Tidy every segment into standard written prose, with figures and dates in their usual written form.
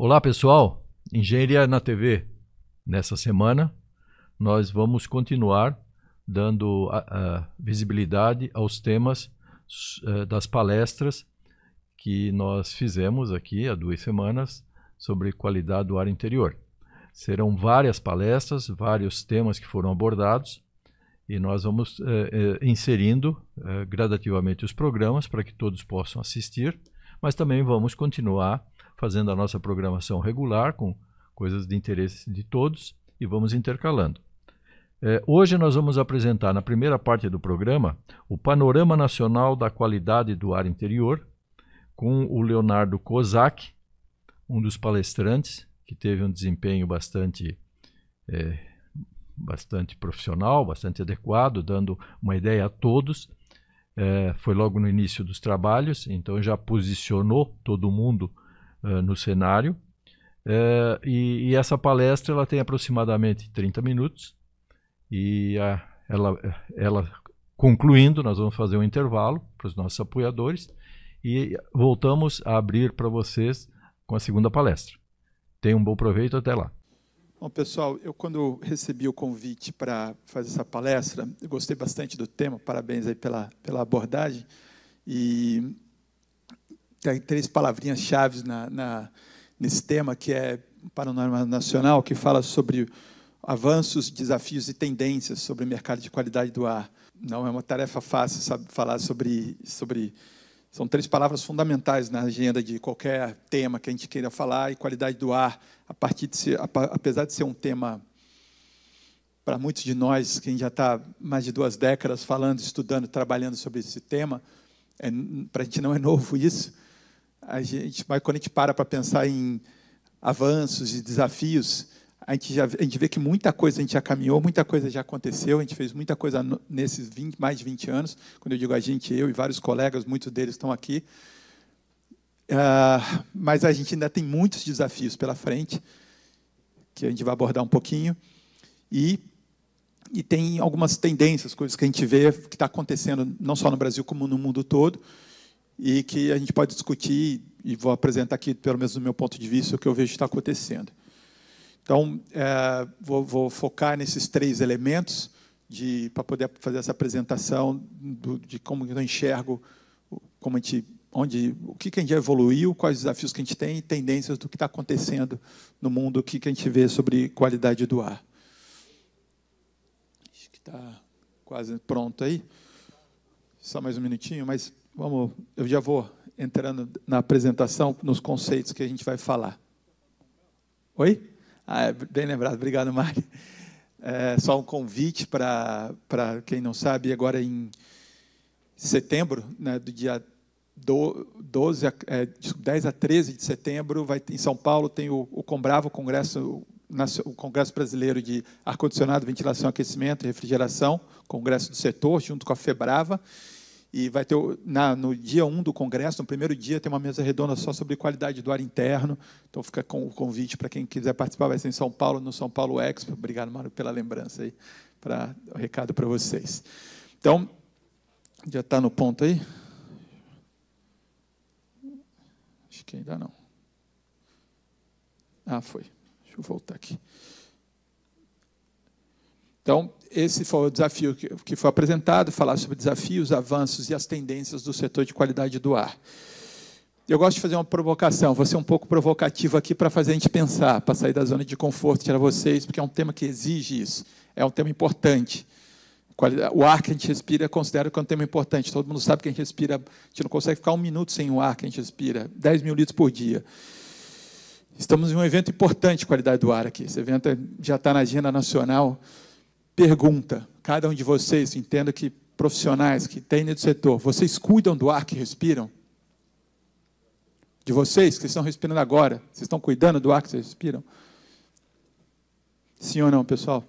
Olá, pessoal. Engenharia na TV. Nessa semana, nós vamos continuar dando visibilidade aos temas das palestras que nós fizemos aqui há 2 semanas sobre qualidade do ar interior. Serão várias palestras, vários temas que foram abordados e nós vamos inserindo gradativamente os programas para que todos possam assistir, mas também vamos continuar fazendo a nossa programação regular com coisas de interesse de todos e vamos intercalando. Hoje nós vamos apresentar na primeira parte do programa o Panorama Nacional da Qualidade do Ar Interior com o Leonardo Kozak, um dos palestrantes que teve um desempenho bastante profissional, bastante adequado, dando uma ideia a todos. Foi logo no início dos trabalhos, então já posicionou todo mundo no cenário. E essa palestra ela tem aproximadamente 30 minutos e ela concluindo, nós vamos fazer um intervalo para os nossos apoiadores e voltamos a abrir para vocês com a segunda palestra. Tenham um bom proveito, até lá. Bom, pessoal, eu quando recebi o convite para fazer essa palestra, eu gostei bastante do tema, parabéns aí pela abordagem, e tem 3 palavrinhas-chave nesse tema, que é o Panorama Nacional, que fala sobre avanços, desafios e tendências sobre o mercado de qualidade do ar. Não é uma tarefa fácil, sabe, falar sobre... São 3 palavras fundamentais na agenda de qualquer tema que a gente queira falar, e qualidade do ar, apesar de ser um tema, para muitos de nós, que a gente já está mais de 2 décadas falando, estudando, trabalhando sobre esse tema, para a gente não é novo isso. Mas quando a gente para pensar em avanços e desafios, a gente vê que muita coisa a gente já caminhou, muita coisa já aconteceu, a gente fez muita coisa nesses mais de 20 anos. Quando eu digo a gente, eu e vários colegas, muitos deles estão aqui. Mas a gente ainda tem muitos desafios pela frente, que a gente vai abordar um pouquinho. E tem algumas tendências, coisas que a gente vê que está acontecendo, não só no Brasil, como no mundo todo, e que a gente pode discutir, e vou apresentar aqui, pelo menos do meu ponto de vista, o que eu vejo que está acontecendo. Então, vou focar nesses 3 elementos para poder fazer essa apresentação de como eu enxergo, o que a gente já evoluiu, quais os desafios que a gente tem e tendências do que está acontecendo no mundo, o que a gente vê sobre qualidade do ar. Acho que está quase pronto aí. Só mais um minutinho, mas eu já vou entrando na apresentação, nos conceitos que a gente vai falar. Oi? Bem lembrado, obrigado, Mari. Só um convite para quem não sabe, agora em setembro, né, do dia 10 a 13 de setembro, em São Paulo tem o Combrava, o Congresso Brasileiro de Ar-Condicionado, Ventilação, Aquecimento e Refrigeração, Congresso do Setor, junto com a FEBRAVA. E vai ter, no dia 1 do Congresso, no primeiro dia, tem uma mesa redonda só sobre qualidade do ar interno. Então, fica com o convite para quem quiser participar. Vai ser em São Paulo, no São Paulo Expo. Obrigado, Mário, pela lembrança aí, o recado para vocês. Então, já está no ponto aí? Acho que ainda não. Foi. Deixa eu voltar aqui. Então, esse foi o desafio que foi apresentado, falar sobre desafios, avanços e as tendências do setor de qualidade do ar. Eu gosto de fazer uma provocação, vou ser um pouco provocativo aqui para fazer a gente pensar, para sair da zona de conforto, tirar vocês, porque é um tema que exige isso, é um tema importante. O ar que a gente respira, considero que é um tema importante. Todo mundo sabe que a gente respira, a gente não consegue ficar 1 minuto sem o ar que a gente respira, 10 mil litros por dia. Estamos em um evento importante de qualidade do ar aqui, esse evento já está na agenda nacional. Pergunta, cada um de vocês, entenda que profissionais que têm no setor, vocês cuidam do ar que respiram? De vocês que estão respirando agora, vocês estão cuidando do ar que vocês respiram? Sim ou não, pessoal?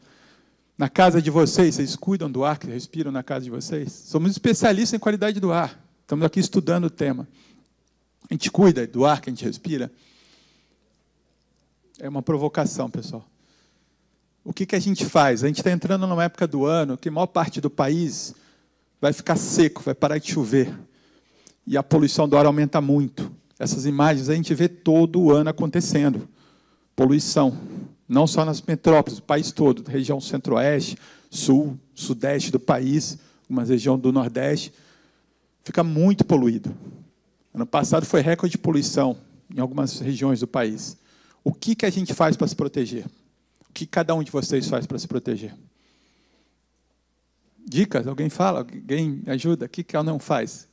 Na casa de vocês, vocês cuidam do ar que respiram na casa de vocês? Somos especialistas em qualidade do ar, estamos aqui estudando o tema. A gente cuida do ar que a gente respira? É uma provocação, pessoal. O que a gente faz? A gente está entrando numa época do ano que a maior parte do país vai ficar seco, vai parar de chover. E a poluição do ar aumenta muito. Essas imagens a gente vê todo ano acontecendo. Poluição, não só nas metrópoles, o país todo, região centro-oeste, sul, sudeste do país, uma região do nordeste, fica muito poluído. Ano passado foi recorde de poluição em algumas regiões do país. O que a gente faz para se proteger? O que cada um de vocês faz para se proteger? Dicas? Alguém fala? Alguém me ajuda? O que ela não faz?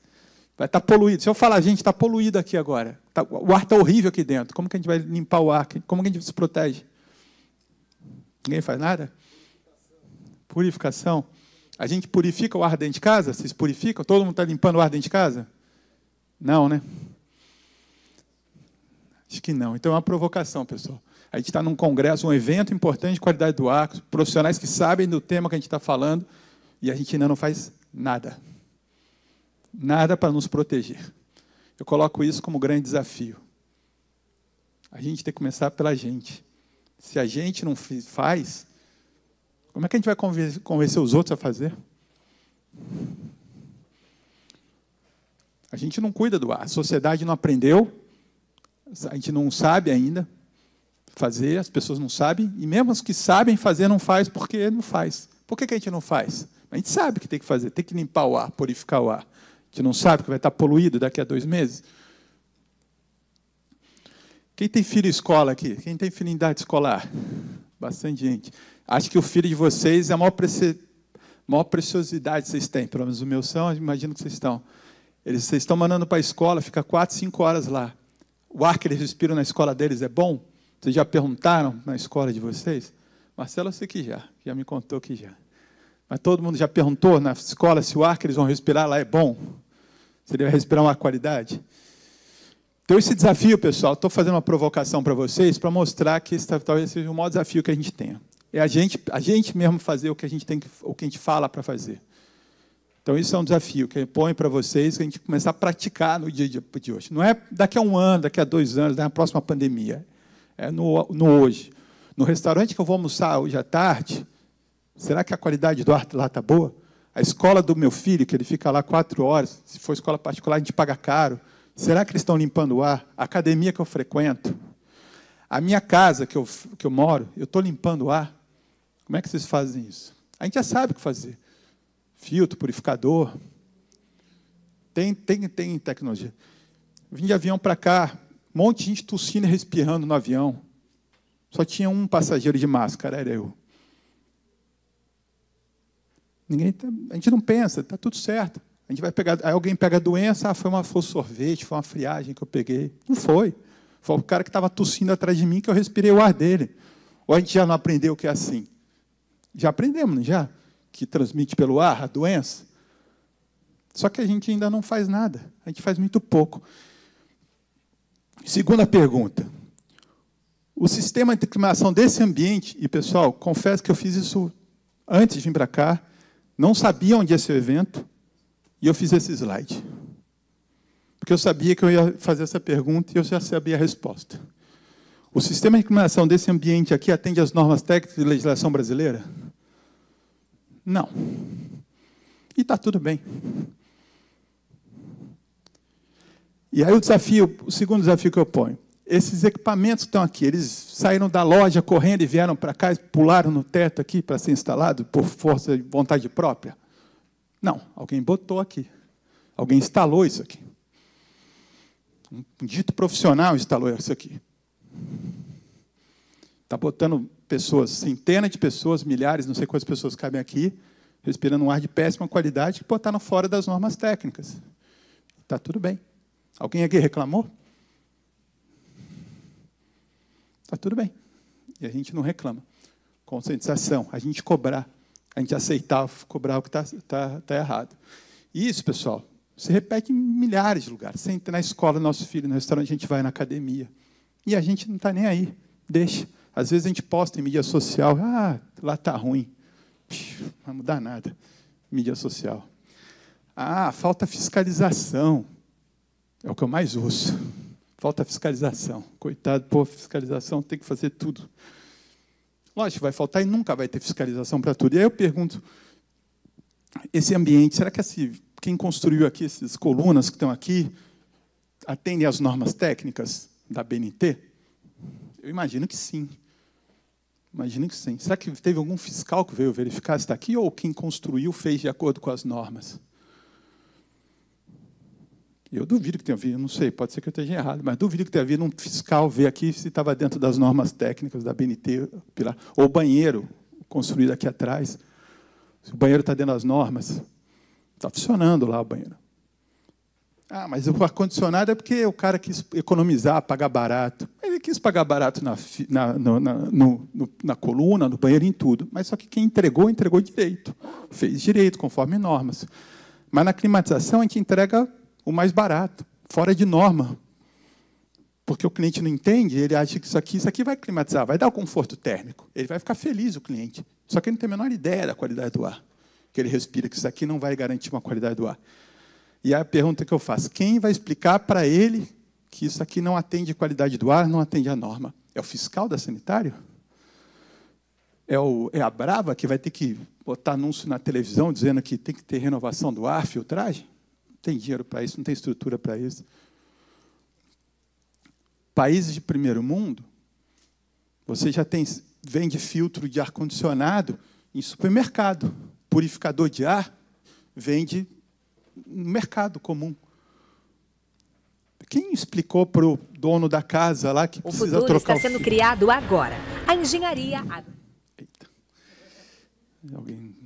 Vai estar poluído. Se eu falar, gente, está poluído aqui agora. O ar está horrível aqui dentro. Como que a gente vai limpar o ar? Como que a gente se protege? Ninguém faz nada? Purificação. A gente purifica o ar dentro de casa? Vocês purificam? Todo mundo está limpando o ar dentro de casa? Não, né? Acho que não. Então é uma provocação, pessoal. A gente está num congresso, um evento importante de qualidade do ar, profissionais que sabem do tema que a gente está falando, e a gente ainda não faz nada. Nada para nos proteger. Eu coloco isso como grande desafio. A gente tem que começar pela gente. Se a gente não faz, como é que a gente vai convencer os outros a fazer? A gente não cuida do ar. A sociedade não aprendeu, a gente não sabe ainda fazer, as pessoas não sabem, e mesmo os que sabem fazer não faz porque não faz. Por que a gente não faz? A gente sabe que tem que fazer, tem que limpar o ar, purificar o ar. A gente não sabe que vai estar poluído daqui a 2 meses. Quem tem filho em escola aqui? Quem tem filho em idade escolar? Bastante gente. Acho que o filho de vocês é a maior preciosidade que vocês têm. Pelo menos o meu são, imagino que vocês estão. Vocês estão mandando para a escola, fica 4, 5 horas lá. O ar que eles respiram na escola deles é bom? Vocês já perguntaram na escola de vocês? Marcelo, eu sei que já me contou que já. Mas todo mundo já perguntou na escola se o ar que eles vão respirar lá é bom? Se ele vai respirar uma qualidade? Então, esse desafio, pessoal, estou fazendo uma provocação para vocês para mostrar que esse talvez seja o maior desafio que a gente tenha. É a gente mesmo fazer o que a gente fala para fazer. Então, isso é um desafio que eu ponho para vocês, que a gente começar a praticar no dia de hoje. Não é daqui a 1 ano, daqui a 2 anos, na próxima pandemia. É no hoje. No restaurante que eu vou almoçar hoje à tarde, será que a qualidade do ar lá está boa? A escola do meu filho, que ele fica lá 4 horas, se for escola particular, a gente paga caro. Será que eles estão limpando o ar? A academia que eu frequento, a minha casa que eu moro, eu estou limpando o ar? Como é que vocês fazem isso? A gente já sabe o que fazer. Filtro, purificador. Tem tecnologia. Vim de avião para cá, um monte de gente tossindo e respirando no avião. Só tinha um passageiro de máscara, era eu. A gente não pensa, está tudo certo. A gente vai pegar, aí alguém pega a doença, foi um sorvete, foi uma friagem que eu peguei. Não foi. Foi o cara que estava tossindo atrás de mim que eu respirei o ar dele. Ou a gente já não aprendeu que é assim? Já aprendemos, não já? Que transmite pelo ar a doença. Só que a gente ainda não faz nada. A gente faz muito pouco. Segunda pergunta. O sistema de climação desse ambiente, e, pessoal, confesso que eu fiz isso antes de vir para cá, não sabia onde ia ser o evento, e eu fiz esse slide. Porque eu sabia que eu ia fazer essa pergunta e eu já sabia a resposta. O sistema de climação desse ambiente aqui atende às normas técnicas de legislação brasileira? Não. E está tudo bem. E aí o segundo desafio que eu ponho. Esses equipamentos que estão aqui, eles saíram da loja correndo e vieram para cá e pularam no teto aqui para ser instalado por força de vontade própria? Não, alguém botou aqui. Alguém instalou isso aqui. Um dito profissional instalou isso aqui. Está botando pessoas, centenas de pessoas, milhares, não sei quantas pessoas cabem aqui, respirando um ar de péssima qualidade, que botaram fora das normas técnicas. Está tudo bem. Alguém aqui reclamou? Está tudo bem. E a gente não reclama. Conscientização, a gente cobrar. A gente aceitar cobrar o que está errado. E isso, pessoal, se repete em milhares de lugares. Você entra na escola do nosso filho, no restaurante, a gente vai na academia. E a gente não está nem aí. Deixa. Às vezes a gente posta em mídia social, lá está ruim. Não vai mudar nada. Mídia social. Falta fiscalização. É o que eu mais ouço. Falta fiscalização. Coitado, fiscalização tem que fazer tudo. Lógico, vai faltar e nunca vai ter fiscalização para tudo. E aí eu pergunto, esse ambiente, será que quem construiu aqui essas colunas que estão aqui, atendem às normas técnicas da BNT? Eu imagino que sim. Imagino que sim. Será que teve algum fiscal que veio verificar se está aqui ou quem construiu fez de acordo com as normas? Eu duvido que tenha havido, não sei, pode ser que eu esteja errado, mas duvido que tenha havido um fiscal ver aqui se estava dentro das normas técnicas da BNT, ou o banheiro construído aqui atrás. Se o banheiro está dentro das normas, está funcionando lá o banheiro. Ah, mas o ar-condicionado é porque o cara quis economizar, pagar barato. Ele quis pagar barato na coluna, no banheiro, em tudo. Mas só que quem entregou, entregou direito. Fez direito, conforme normas. Mas na climatização, a gente entrega o mais barato, fora de norma. Porque o cliente não entende, ele acha que isso aqui vai climatizar, vai dar o conforto térmico. Ele vai ficar feliz, o cliente. Só que ele não tem a menor ideia da qualidade do ar que ele respira, que isso aqui não vai garantir uma qualidade do ar. E a pergunta que eu faço, quem vai explicar para ele que isso aqui não atende a qualidade do ar, não atende a norma? É o fiscal da sanitário? É a Brava que vai ter que botar anúncio na televisão dizendo que tem que ter renovação do ar, filtragem? Não tem dinheiro para isso, não tem estrutura para isso. Países de primeiro mundo, você já vende filtro de ar-condicionado em supermercado. Purificador de ar vende no mercado comum. Quem explicou para o dono da casa lá que precisa trocar o futuro está sendo criado agora. A engenharia... Eita. Alguém...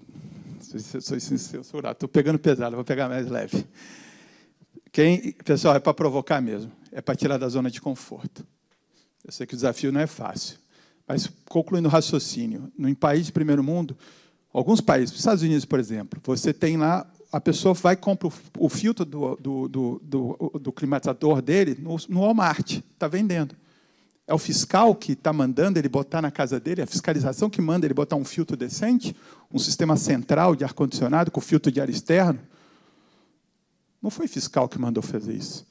Sou censurado. Estou pegando pesado, vou pegar mais leve. Pessoal, é para provocar mesmo. É para tirar da zona de conforto. Eu sei que o desafio não é fácil. Mas, concluindo o raciocínio, em país de primeiro mundo, alguns países, os Estados Unidos, por exemplo, você tem lá, a pessoa vai e compra o filtro do climatizador dele no Walmart, está vendendo. É o fiscal que está mandando ele botar na casa dele, a fiscalização que manda ele botar um filtro decente, um sistema central de ar-condicionado com filtro de ar externo. Não foi fiscal que mandou fazer isso.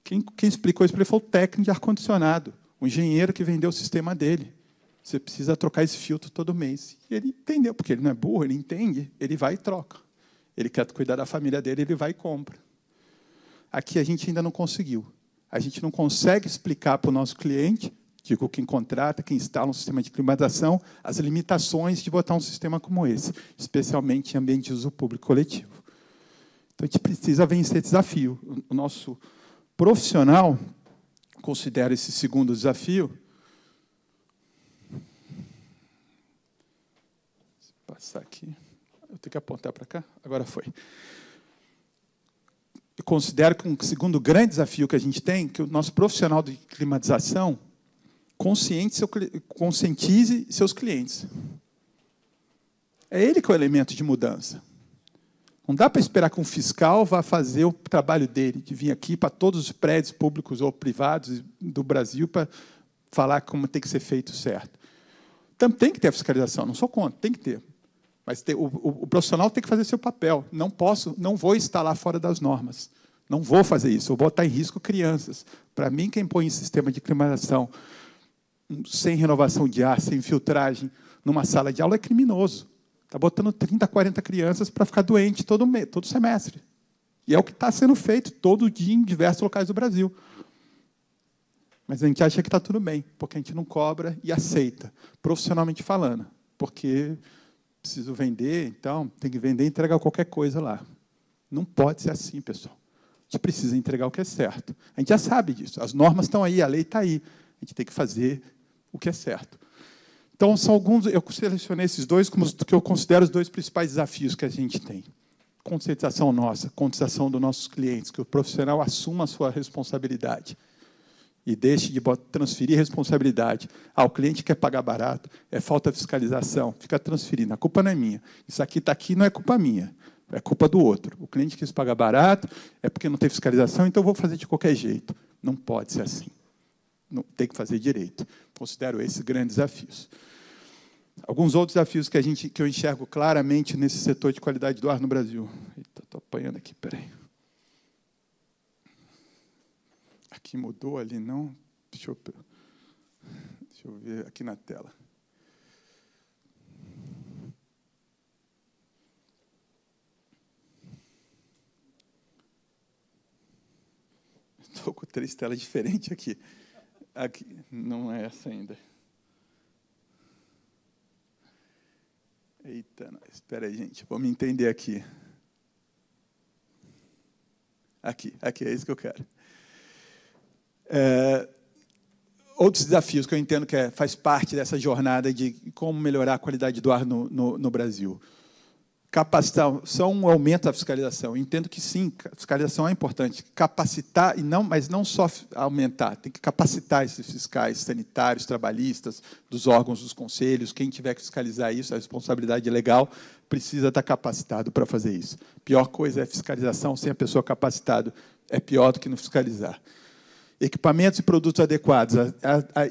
Quem explicou isso para ele foi o técnico de ar-condicionado, o engenheiro que vendeu o sistema dele. Você precisa trocar esse filtro todo mês. E ele entendeu, porque ele não é burro, ele entende, ele vai e troca. Ele quer cuidar da família dele, ele vai e compra. Aqui a gente ainda não conseguiu. A gente não consegue explicar para o nosso cliente, digo, quem contrata, quem instala um sistema de climatização, as limitações de botar um sistema como esse, especialmente em ambiente de uso público coletivo. Então, a gente precisa vencer esse desafio. O nosso profissional considera esse segundo desafio. Vou passar aqui. Eu tenho que apontar para cá? Agora foi. Eu considero que um segundo grande desafio que a gente tem, que o nosso profissional de climatização conscientize seus clientes. É ele que é o elemento de mudança. Não dá para esperar que um fiscal vá fazer o trabalho dele, de vir aqui para todos os prédios públicos ou privados do Brasil para falar como tem que ser feito certo. Então, tem que ter a fiscalização, não sou contra, tem que ter. Mas o profissional tem que fazer seu papel. Não vou estar lá fora das normas. Não vou fazer isso, vou botar em risco crianças. Para mim, quem põe em sistema de climatização sem renovação de ar, sem filtragem, numa sala de aula é criminoso. Está botando 30, 40 crianças para ficar doente todo semestre. E é o que está sendo feito todo dia em diversos locais do Brasil. Mas a gente acha que está tudo bem, porque a gente não cobra e aceita, profissionalmente falando. Porque preciso vender, então tem que vender e entregar qualquer coisa lá. Não pode ser assim, pessoal. A gente precisa entregar o que é certo. A gente já sabe disso. As normas estão aí, a lei está aí. A gente tem que fazer o que é certo. Então, são alguns. Eu selecionei esses dois como que eu considero os dois principais desafios que a gente tem. Conscientização nossa, conscientização dos nossos clientes, que o profissional assuma a sua responsabilidade e deixe de transferir responsabilidade. O cliente quer pagar barato, é falta de fiscalização, fica transferindo. A culpa não é minha. Isso aqui está aqui, não é culpa minha, é culpa do outro. O cliente quis pagar barato, é porque não tem fiscalização, então eu vou fazer de qualquer jeito. Não pode ser assim. Não, tem que fazer direito. Considero esses grandes desafios. Alguns outros desafios que eu enxergo claramente nesse setor de qualidade do ar no Brasil. Estou apanhando aqui, peraí. Aqui mudou, ali não. Deixa eu ver aqui na tela. estou com 3 telas diferentes aqui. Aqui, não é essa ainda. Eita, espera aí, gente. Vamos entender aqui. Aqui, é isso que eu quero. Outros desafios que eu entendo que faz parte dessa jornada de como melhorar a qualidade do ar no Brasil. Capacitação aumenta a fiscalização. Eu entendo que sim, a fiscalização é importante. Capacitar, mas não só aumentar, tem que capacitar esses fiscais sanitários, trabalhistas, dos órgãos dos conselhos, quem tiver que fiscalizar isso, a responsabilidade legal, precisa estar capacitado para fazer isso. A pior coisa é fiscalização sem a pessoa capacitada. É pior do que não fiscalizar. Equipamentos e produtos adequados.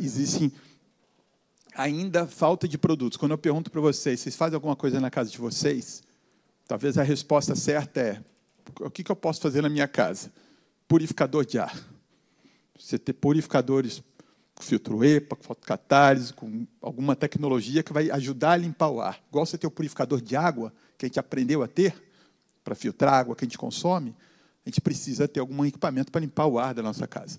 Existem ainda falta de produtos. Quando eu pergunto para vocês fazem alguma coisa na casa de vocês? Talvez a resposta certa é: o que eu posso fazer na minha casa? Purificador de ar. Você ter purificadores com filtro EPA, com fotocatálise, com alguma tecnologia que vai ajudar a limpar o ar. Igual você ter o purificador de água, que a gente aprendeu a ter, para filtrar a água que a gente consome, a gente precisa ter algum equipamento para limpar o ar da nossa casa.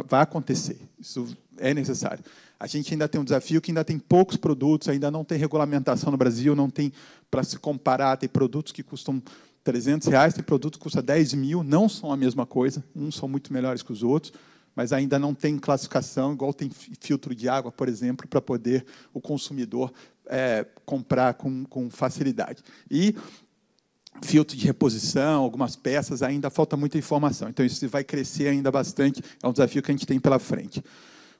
Vai acontecer, isso é necessário. A gente ainda tem um desafio que ainda tem poucos produtos, ainda não tem regulamentação no Brasil, não tem para se comparar, tem produtos que custam R$300, tem produtos que custam 10 mil, não são a mesma coisa, uns são muito melhores que os outros, mas ainda não tem classificação, igual tem filtro de água, por exemplo, para poder o consumidor comprar com facilidade. E filtro de reposição, algumas peças, ainda falta muita informação. Então, isso vai crescer ainda bastante, é um desafio que a gente tem pela frente.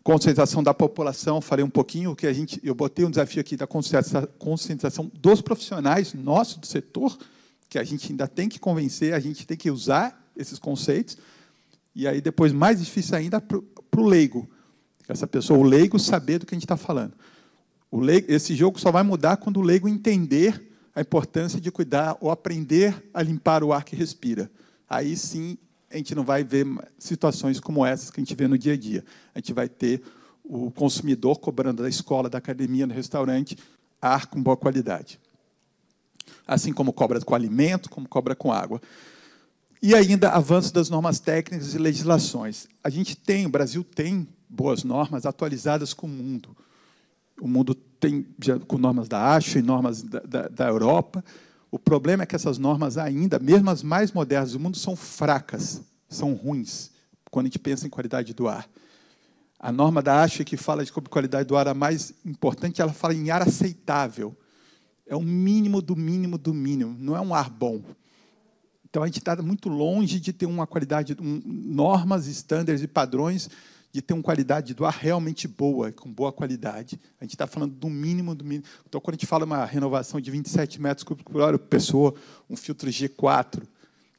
Conscientização da população, falei um pouquinho, eu botei um desafio aqui da conscientização dos profissionais nossos do setor, que a gente ainda tem que convencer, a gente tem que usar esses conceitos, e aí depois, mais difícil ainda, para o leigo. Essa pessoa, o leigo, saber do que a gente está falando. Esse jogo só vai mudar quando o leigo entender a importância de cuidar ou aprender a limpar o ar que respira. Aí, sim, a gente não vai ver situações como essas que a gente vê no dia a dia. A gente vai ter o consumidor cobrando da escola, da academia, no restaurante, ar com boa qualidade. Assim como cobra com alimento, como cobra com água. E ainda, avanço das normas técnicas e legislações. O Brasil tem boas normas atualizadas com o mundo. O mundo tem com normas da ASHO e normas da Europa. O problema é que essas normas ainda, mesmo as mais modernas do mundo, são fracas, são ruins, quando a gente pensa em qualidade do ar. A norma da ASHO, que fala de qualidade do ar, a mais importante, ela fala em ar aceitável. É o mínimo do mínimo do mínimo, não é um ar bom. Então, a gente está muito longe de ter uma qualidade, normas, estándares e padrões, de ter uma qualidade do ar realmente boa, com boa qualidade. A gente está falando do mínimo do mínimo. Então, quando a gente fala uma renovação de 27 metros cúbicos por hora por pessoa, um filtro G4,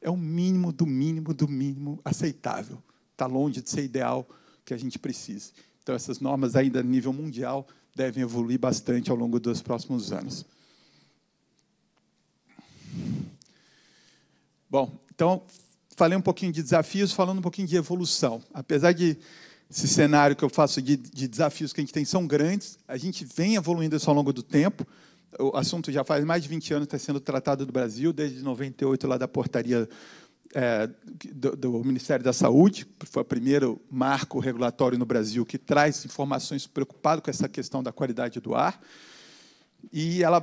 é o mínimo do mínimo do mínimo aceitável. Está longe de ser ideal que a gente precisa. Então, essas normas ainda a nível mundial devem evoluir bastante ao longo dos próximos anos. Bom, então, falei um pouquinho de desafios, falando um pouquinho de evolução. Apesar de esse cenário que eu faço de desafios que a gente tem são grandes, a gente vem evoluindo isso ao longo do tempo. O assunto já faz mais de 20 anos que está sendo tratado no Brasil, desde 98, lá da portaria do Ministério da Saúde, que foi o primeiro marco regulatório no Brasil que traz informações preocupado com essa questão da qualidade do ar, e ela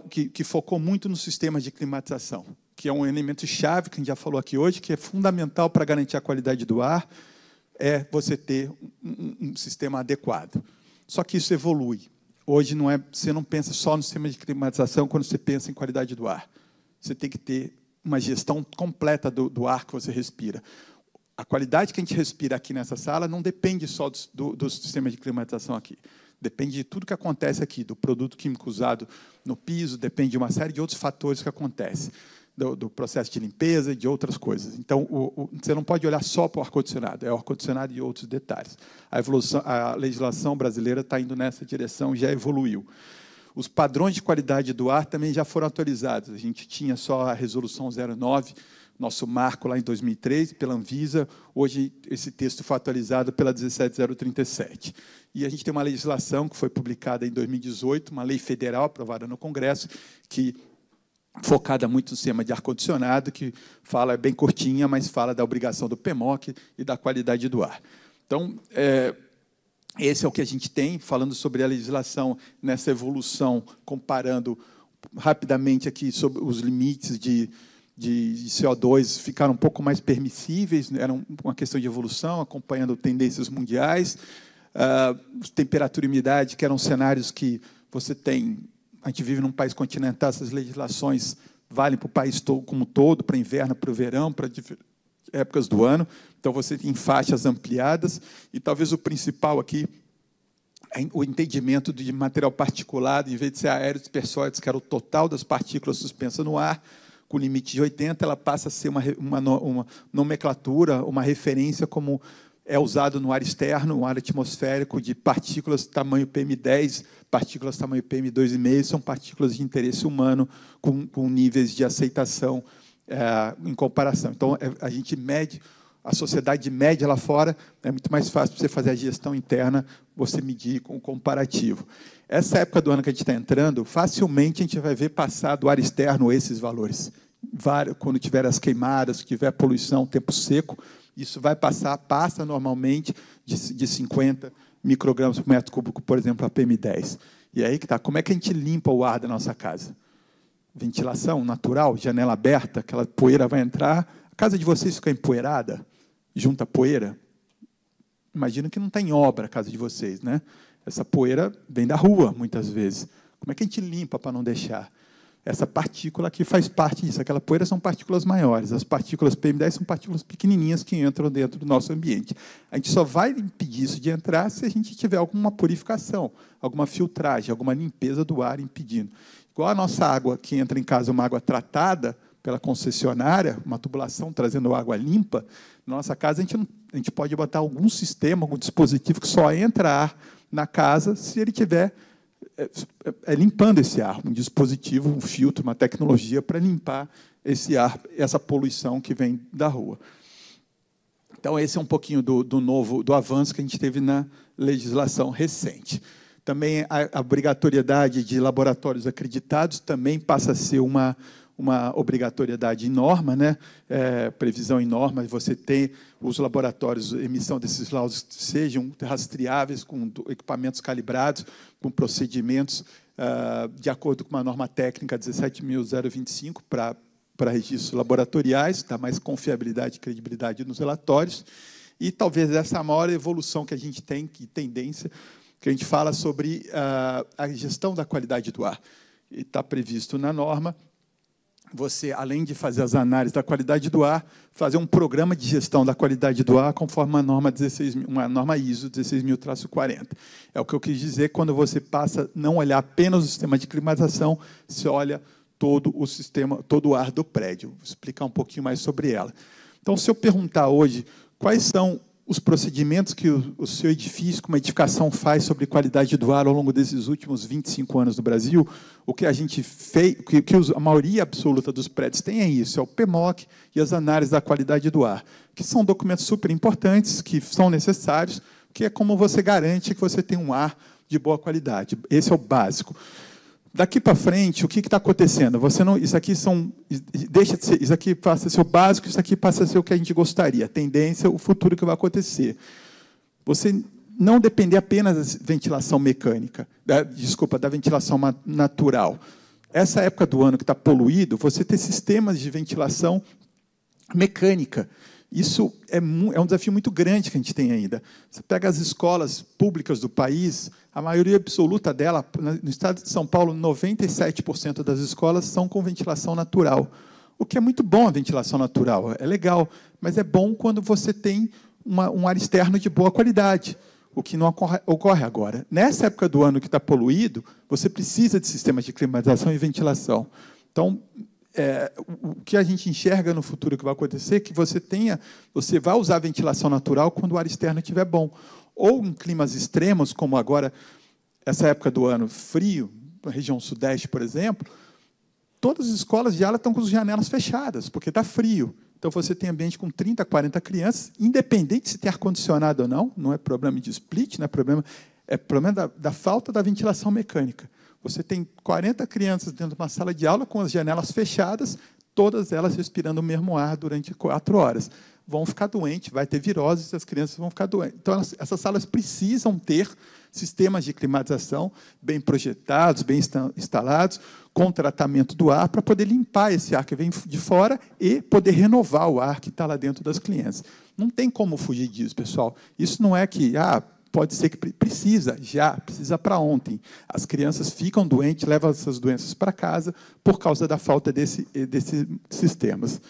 que focou muito nos sistemas de climatização, que é um elemento-chave, que a gente já falou aqui hoje, que é fundamental para garantir a qualidade do ar, é você ter um sistema adequado. Só que isso evolui. Hoje você não pensa só no sistema de climatização quando você pensa em qualidade do ar. Você tem que ter uma gestão completa do ar que você respira. A qualidade que a gente respira aqui nessa sala não depende só do sistema de climatização aqui. Depende de tudo que acontece aqui, do produto químico usado no piso, depende de uma série de outros fatores que acontecem. Do processo de limpeza e de outras coisas. Então, você não pode olhar só para o ar-condicionado, é o ar-condicionado e outros detalhes. A legislação brasileira está indo nessa direção, já evoluiu. Os padrões de qualidade do ar também já foram atualizados. A gente tinha só a Resolução 09, nosso marco lá em 2003, pela Anvisa. Hoje, esse texto foi atualizado pela 17037. E a gente tem uma legislação que foi publicada em 2018, uma lei federal aprovada no Congresso, que focada muito no sistema de ar-condicionado, que fala, é bem curtinha, mas fala da obrigação do PMOC e da qualidade do ar. Então, esse é o que a gente tem, falando sobre a legislação nessa evolução, comparando rapidamente aqui sobre os limites de CO2 ficaram um pouco mais permissíveis, era uma questão de evolução, acompanhando tendências mundiais. Temperatura e umidade, que eram cenários que você tem... A gente vive num país continental, essas legislações valem para o país como um todo, para inverno, para o verão, para épocas do ano. Então, você tem faixas ampliadas. E talvez o principal aqui é o entendimento de material particulado, em vez de ser aéreo dispersóides, que era o total das partículas suspensas no ar, com limite de 80, ela passa a ser uma nomenclatura, uma referência como é usado no ar externo, no ar atmosférico, de partículas tamanho PM10, partículas tamanho PM2,5, são partículas de interesse humano com níveis de aceitação em comparação. Então, a gente mede, a sociedade mede lá fora, é muito mais fácil para você fazer a gestão interna, você medir com o comparativo. Essa época do ano que a gente está entrando, facilmente a gente vai ver passar do ar externo esses valores. Quando tiver as queimadas, tiver poluição, tempo seco, isso vai passa normalmente de 50 microgramas por metro cúbico, por exemplo, a PM10. E aí que está. Como é que a gente limpa o ar da nossa casa? Ventilação natural, janela aberta, aquela poeira vai entrar. A casa de vocês fica empoeirada, junta poeira. Imagina que não está em obra a casa de vocês, né? Essa poeira vem da rua, muitas vezes. Como é que a gente limpa para não deixar? Essa partícula aqui faz parte disso. Aquela poeira são partículas maiores. As partículas PM10 são partículas pequenininhas que entram dentro do nosso ambiente. A gente só vai impedir isso de entrar se a gente tiver alguma purificação, alguma filtragem, alguma limpeza do ar impedindo. Igual a nossa água que entra em casa, uma água tratada pela concessionária, uma tubulação trazendo água limpa, na nossa casa a gente pode botar algum sistema, algum dispositivo que só entra ar na casa se ele tiver limpando esse ar, um dispositivo, um filtro, uma tecnologia para limpar esse ar, essa poluição que vem da rua. Então, esse é um pouquinho do avanço que a gente teve na legislação recente. Também a obrigatoriedade de laboratórios acreditados também passa a ser uma obrigatoriedade em norma, né? Previsão em norma, você ter os laboratórios, emissão desses laudos sejam rastreáveis, com equipamentos calibrados, com procedimentos de acordo com uma norma técnica 17.025 para registros laboratoriais, dá mais confiabilidade e credibilidade nos relatórios. E talvez essa é a maior evolução que a gente tem, que tendência, que a gente fala sobre a gestão da qualidade do ar. Está previsto na norma você, além de fazer as análises da qualidade do ar, fazer um programa de gestão da qualidade do ar conforme uma norma ISO 16.000-40. É o que eu quis dizer quando você passa a não olhar apenas o sistema de climatização, você olha todo o sistema, todo o ar do prédio. Vou explicar um pouquinho mais sobre ela. Então, se eu perguntar hoje quais são os procedimentos que o seu edifício, como edificação, faz sobre qualidade do ar ao longo desses últimos 25 anos no Brasil, o que a gente fez, a maioria absoluta dos prédios tem é isso, é o PMOC e as análises da qualidade do ar, que são documentos super importantes, que são necessários, que é como você garante que você tem um ar de boa qualidade. Esse é o básico. Daqui para frente, o que está acontecendo? Isso aqui deixa de ser, isso aqui passa a ser o básico, isso aqui passa a ser o que a gente gostaria. A tendência, o futuro que vai acontecer. Você não depender apenas da ventilação mecânica, da ventilação natural. Essa época do ano que está poluído, você ter sistemas de ventilação mecânica. Isso é um desafio muito grande que a gente tem ainda. Você pega as escolas públicas do país, a maioria absoluta dela, no estado de São Paulo, 97% das escolas são com ventilação natural. O que é muito bom a ventilação natural, é legal, mas é bom quando você tem um ar externo de boa qualidade, o que não ocorre agora. Nessa época do ano que está poluído, você precisa de sistemas de climatização e ventilação. Então, o que a gente enxerga no futuro que vai acontecer é que você vai usar a ventilação natural quando o ar externo estiver bom. Ou em climas extremos, como agora, essa época do ano frio, na região sudeste, por exemplo, todas as escolas de aula estão com as janelas fechadas, porque está frio. Então, você tem ambiente com 30, 40 crianças, independente se tem ar-condicionado ou não é problema de split, é problema da falta da ventilação mecânica. Você tem 40 crianças dentro de uma sala de aula com as janelas fechadas, todas elas respirando o mesmo ar durante 4 horas. Vão ficar doentes, vai ter virose, as crianças vão ficar doentes. Então, essas salas precisam ter sistemas de climatização bem projetados, bem instalados, com tratamento do ar, para poder limpar esse ar que vem de fora e poder renovar o ar que está lá dentro das crianças. Não tem como fugir disso, pessoal. Isso não é que... pode ser que precisa para ontem. As crianças ficam doentes, levam essas doenças para casa por causa da falta desses sistemas.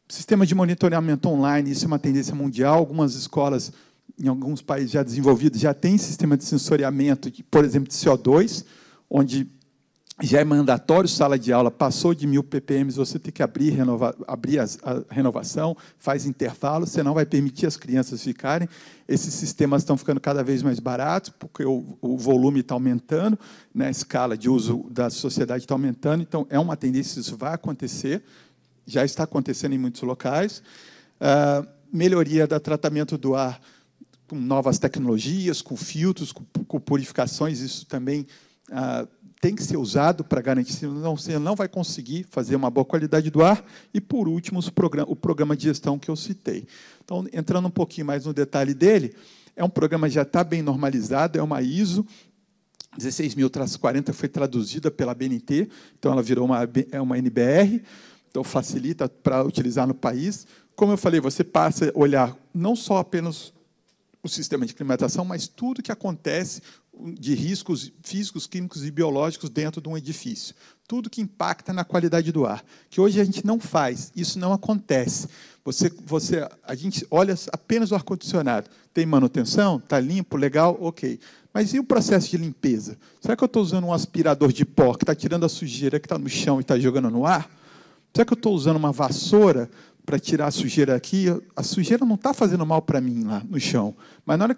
Sistema de monitoramento online, isso é uma tendência mundial. Algumas escolas, em alguns países já desenvolvidos, já têm sistema de sensoriamento, por exemplo, de CO2, onde já é mandatório sala de aula, passou de 1000 ppm, você tem que abrir a renovação, faz intervalo, senão vai permitir as crianças ficarem. Esses sistemas estão ficando cada vez mais baratos, porque o volume está aumentando, né, a escala de uso da sociedade está aumentando, então é uma tendência, isso vai acontecer, já está acontecendo em muitos locais. Melhoria do tratamento do ar com novas tecnologias, com filtros, com purificações, isso também tem que ser usado para garantir, senão você não vai conseguir fazer uma boa qualidade do ar. E, por último, o programa de gestão que eu citei. Então, entrando um pouquinho mais no detalhe dele, é um programa que já está bem normalizado, é uma ISO 16000-40, foi traduzida pela BNT, então ela virou uma NBR, então facilita para utilizar no país. Como eu falei, você passa a olhar não só apenas o sistema de climatização, mas tudo que acontece de riscos físicos, químicos e biológicos dentro de um edifício. Tudo que impacta na qualidade do ar, que hoje a gente não faz, isso não acontece. A gente olha apenas o ar-condicionado. Tem manutenção? Está limpo? Legal? Ok. Mas e o processo de limpeza? Será que eu estou usando um aspirador de pó que está tirando a sujeira que está no chão e está jogando no ar? Será que eu estou usando uma vassoura para tirar a sujeira aqui? A sujeira não está fazendo mal para mim lá no chão. Mas na hora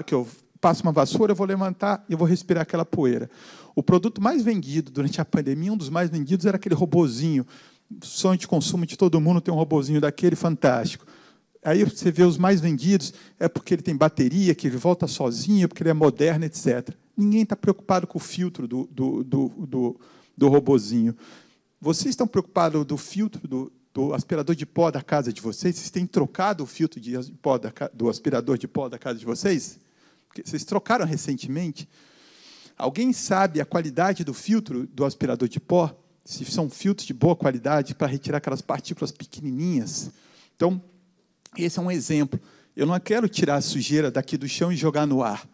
que eu passo uma vassoura, eu vou levantar e eu vou respirar aquela poeira. O produto mais vendido durante a pandemia, um dos mais vendidos, era aquele robozinho. Sonho de consumo de todo mundo tem um robozinho daquele fantástico. Aí você vê os mais vendidos, é porque ele tem bateria, que ele volta sozinho, porque ele é moderno, etc. Ninguém está preocupado com o filtro do robozinho. Vocês estão preocupados do filtro do aspirador de pó da casa de vocês? Vocês têm trocado o filtro do aspirador de pó da casa de vocês? Vocês trocaram recentemente? Alguém sabe a qualidade do filtro do aspirador de pó? Se são filtros de boa qualidade para retirar aquelas partículas pequenininhas? Então, esse é um exemplo. Eu não quero tirar a sujeira daqui do chão e jogar no ar.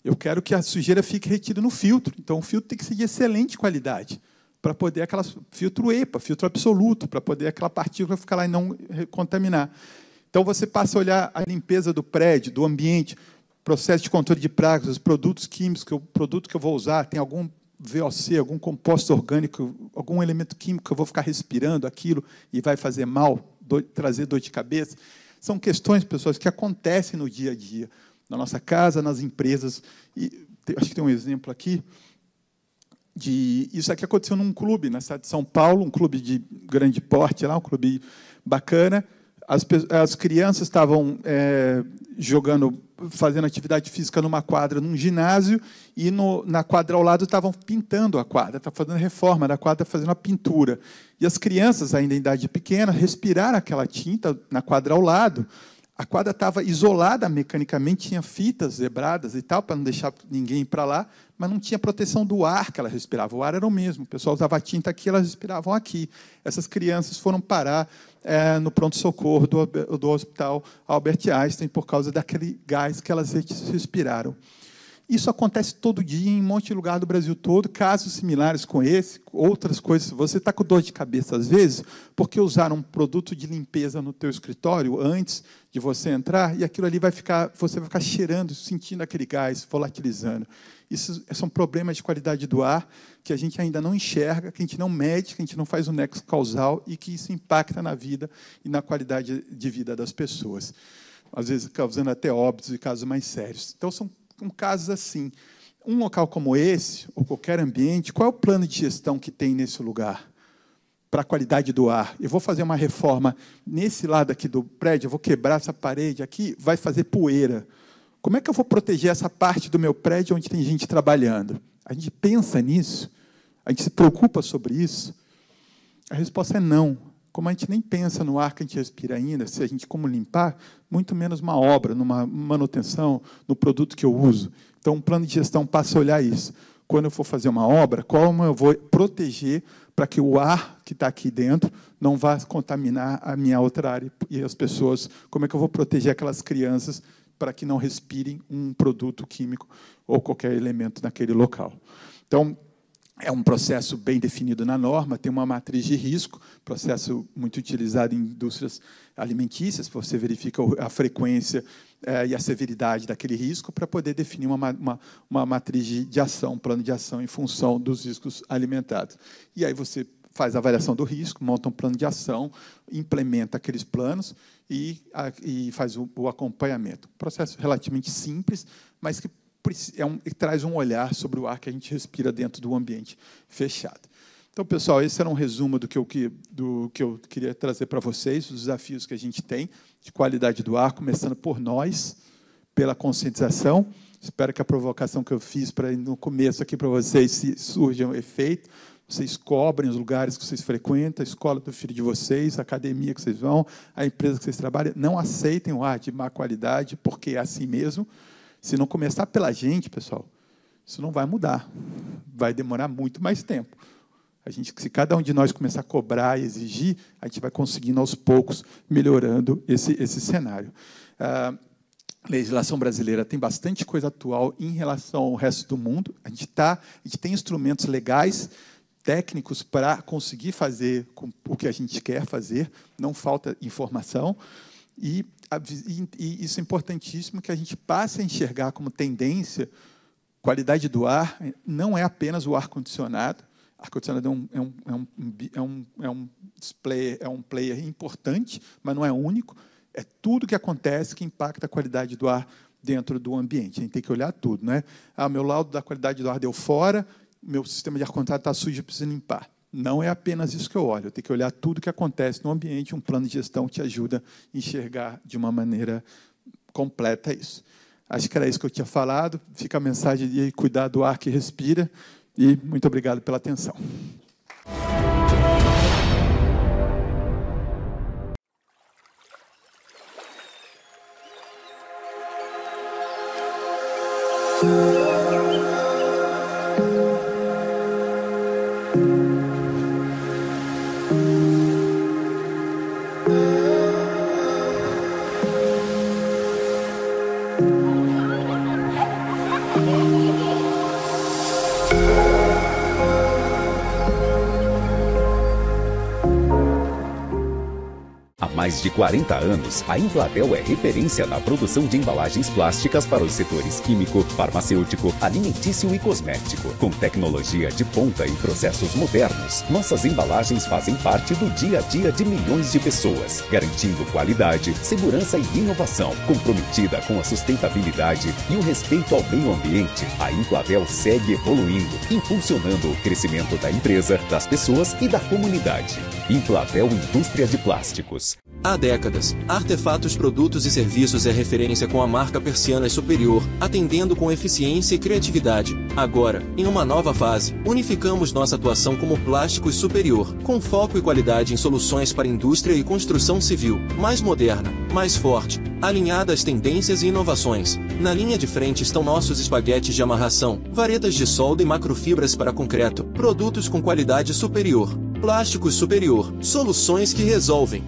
Eu quero que a sujeira fique retida no filtro. Então, o filtro tem que ser de excelente qualidade, para poder filtro EPA, filtro absoluto, para poder aquela partícula ficar lá e não contaminar. Então, você passa a olhar a limpeza do prédio, do ambiente, processo de controle de pragas, os produtos químicos, o produto que eu vou usar, tem algum VOC, algum composto orgânico, algum elemento químico que eu vou ficar respirando aquilo e vai fazer mal, trazer dor de cabeça. São questões, pessoas, que acontecem no dia a dia, na nossa casa, nas empresas. E acho que tem um exemplo aqui. Isso aqui aconteceu num clube na cidade de São Paulo, um clube de grande porte, lá, um clube bacana. As crianças estavam fazendo atividade física numa quadra, num ginásio, e na quadra ao lado estavam pintando a quadra, estavam fazendo reforma da quadra, fazendo a pintura. E as crianças, ainda em idade pequena, respiraram aquela tinta na quadra ao lado. A quadra estava isolada mecanicamente, tinha fitas zebradas e tal, para não deixar ninguém ir para lá, mas não tinha proteção do ar que ela respirava. O ar era o mesmo, o pessoal usava tinta aqui, elas respiravam aqui. Essas crianças foram parar no pronto-socorro do Hospital Albert Einstein por causa daquele gás que elas respiraram. Isso acontece todo dia em um monte de lugar do Brasil todo, casos similares com esse, outras coisas. Você está com dor de cabeça, às vezes, porque usaram um produto de limpeza no teu escritório antes de você entrar, e aquilo ali você vai ficar cheirando, sentindo aquele gás, volatilizando. Isso são problemas de qualidade do ar que a gente ainda não enxerga, que a gente não mede, que a gente não faz o nexo causal e que isso impacta na vida e na qualidade de vida das pessoas, às vezes causando até óbitos e casos mais sérios. Então, são casos assim. Um local como esse, ou qualquer ambiente, qual é o plano de gestão que tem nesse lugar para a qualidade do ar? Eu vou fazer uma reforma nesse lado aqui do prédio, eu vou quebrar essa parede aqui, vai fazer poeira. Como é que eu vou proteger essa parte do meu prédio onde tem gente trabalhando? A gente pensa nisso? A gente se preocupa sobre isso? A resposta é não. Como a gente nem pensa no ar que a gente respira ainda, se a gente como limpar, muito menos uma obra, numa manutenção, no produto que eu uso. Então, um plano de gestão passa a olhar isso. Quando eu for fazer uma obra, como eu vou proteger para que o ar que está aqui dentro não vá contaminar a minha outra área e as pessoas? Como é que eu vou proteger aquelas crianças para que não respirem um produto químico ou qualquer elemento naquele local? Então, é um processo bem definido na norma, tem uma matriz de risco, processo muito utilizado em indústrias alimentícias, você verifica a frequência e a severidade daquele risco para poder definir uma matriz de ação, um plano de ação em função dos riscos alimentares. E aí você faz a avaliação do risco, monta um plano de ação, implementa aqueles planos e faz o acompanhamento. Um processo relativamente simples, mas que traz um olhar sobre o ar que a gente respira dentro do ambiente fechado. Então, pessoal, esse era um resumo do que eu queria trazer para vocês, os desafios que a gente tem de qualidade do ar, começando por nós, pela conscientização. Espero que a provocação que eu fiz no começo aqui para vocês surja um efeito. Vocês cobrem os lugares que vocês frequentam, a escola do filho de vocês, a academia que vocês vão, a empresa que vocês trabalham. Não aceitem o ar de má qualidade, porque é assim mesmo. Se não começar pela gente, pessoal, isso não vai mudar. Vai demorar muito mais tempo. Se cada um de nós começar a cobrar e exigir, a gente vai conseguindo, aos poucos, melhorando esse cenário. A legislação brasileira tem bastante coisa atual em relação ao resto do mundo. A gente tem instrumentos legais, técnicos, para conseguir fazer o que a gente quer fazer. Não falta informação. E isso é importantíssimo, que a gente passe a enxergar como tendência. Qualidade do ar não é apenas o ar-condicionado. Ar-condicionado é um player importante, mas não é único. É tudo que acontece que impacta a qualidade do ar dentro do ambiente. A gente tem que olhar tudo, não é? Meu laudo da qualidade do ar deu fora, meu sistema de ar-condicionado está sujo, eu preciso limpar. Não é apenas isso que eu olho. Eu tenho que olhar tudo que acontece no ambiente. Um plano de gestão te ajuda a enxergar de uma maneira completa isso. Acho que era isso que eu tinha falado. Fica a mensagem de cuidar do ar que respira. E muito obrigado pela atenção. Há mais de 40 anos, a Emplatel é referência na produção de embalagens plásticas para os setores químico, farmacêutico, alimentício e cosmético. Com tecnologia de ponta e processos modernos, nossas embalagens fazem parte do dia a dia de milhões de pessoas, garantindo qualidade, segurança e inovação. Comprometida com a sustentabilidade e o respeito ao meio ambiente, a Emplatel segue evoluindo, impulsionando o crescimento da empresa, das pessoas e da comunidade. Emplatel Indústria de Plásticos. Há décadas, Artefatos Produtos e Serviços é referência com a marca Persianas Superior, atendendo com eficiência e criatividade. Agora, em uma nova fase, unificamos nossa atuação como Plásticos Superior, com foco e qualidade em soluções para indústria e construção civil, mais moderna, mais forte, alinhada às tendências e inovações. Na linha de frente estão nossos espaguetes de amarração, varetas de solda e macrofibras para concreto, produtos com qualidade superior. Plásticos Superior, soluções que resolvem.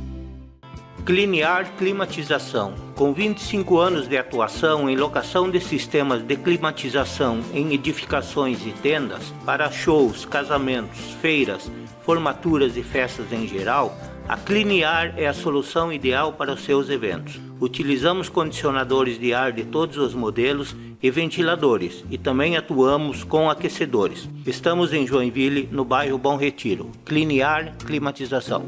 Cliniar Climatização. Com 25 anos de atuação em locação de sistemas de climatização em edificações e tendas para shows, casamentos, feiras, formaturas e festas em geral, a Cliniar é a solução ideal para os seus eventos. Utilizamos condicionadores de ar de todos os modelos e ventiladores, e também atuamos com aquecedores. Estamos em Joinville, no bairro Bom Retiro. Cliniar Climatização.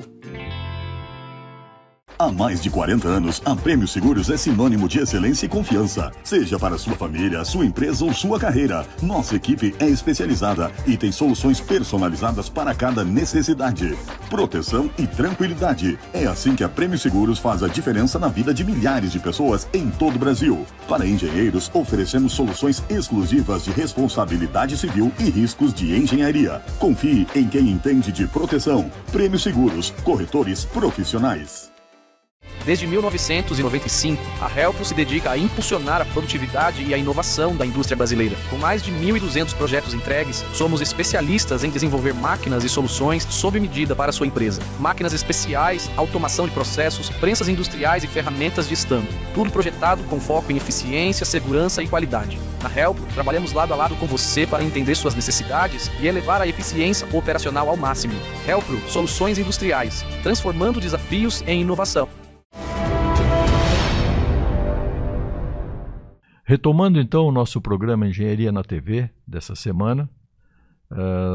Há mais de 40 anos, a Prêmio Seguros é sinônimo de excelência e confiança. Seja para sua família, sua empresa ou sua carreira, nossa equipe é especializada e tem soluções personalizadas para cada necessidade. Proteção e tranquilidade. É assim que a Prêmio Seguros faz a diferença na vida de milhares de pessoas em todo o Brasil. Para engenheiros, oferecemos soluções exclusivas de responsabilidade civil e riscos de engenharia. Confie em quem entende de proteção. Prêmio Seguros, corretores profissionais. Desde 1995, a Helpro se dedica a impulsionar a produtividade e a inovação da indústria brasileira. Com mais de 1.200 projetos entregues, somos especialistas em desenvolver máquinas e soluções sob medida para a sua empresa. Máquinas especiais, automação de processos, prensas industriais e ferramentas de estampo. Tudo projetado com foco em eficiência, segurança e qualidade. Na Helpro, trabalhamos lado a lado com você para entender suas necessidades e elevar a eficiência operacional ao máximo. Helpro, soluções industriais, transformando desafios em inovação. Retomando então o nosso programa Engenharia na TV dessa semana,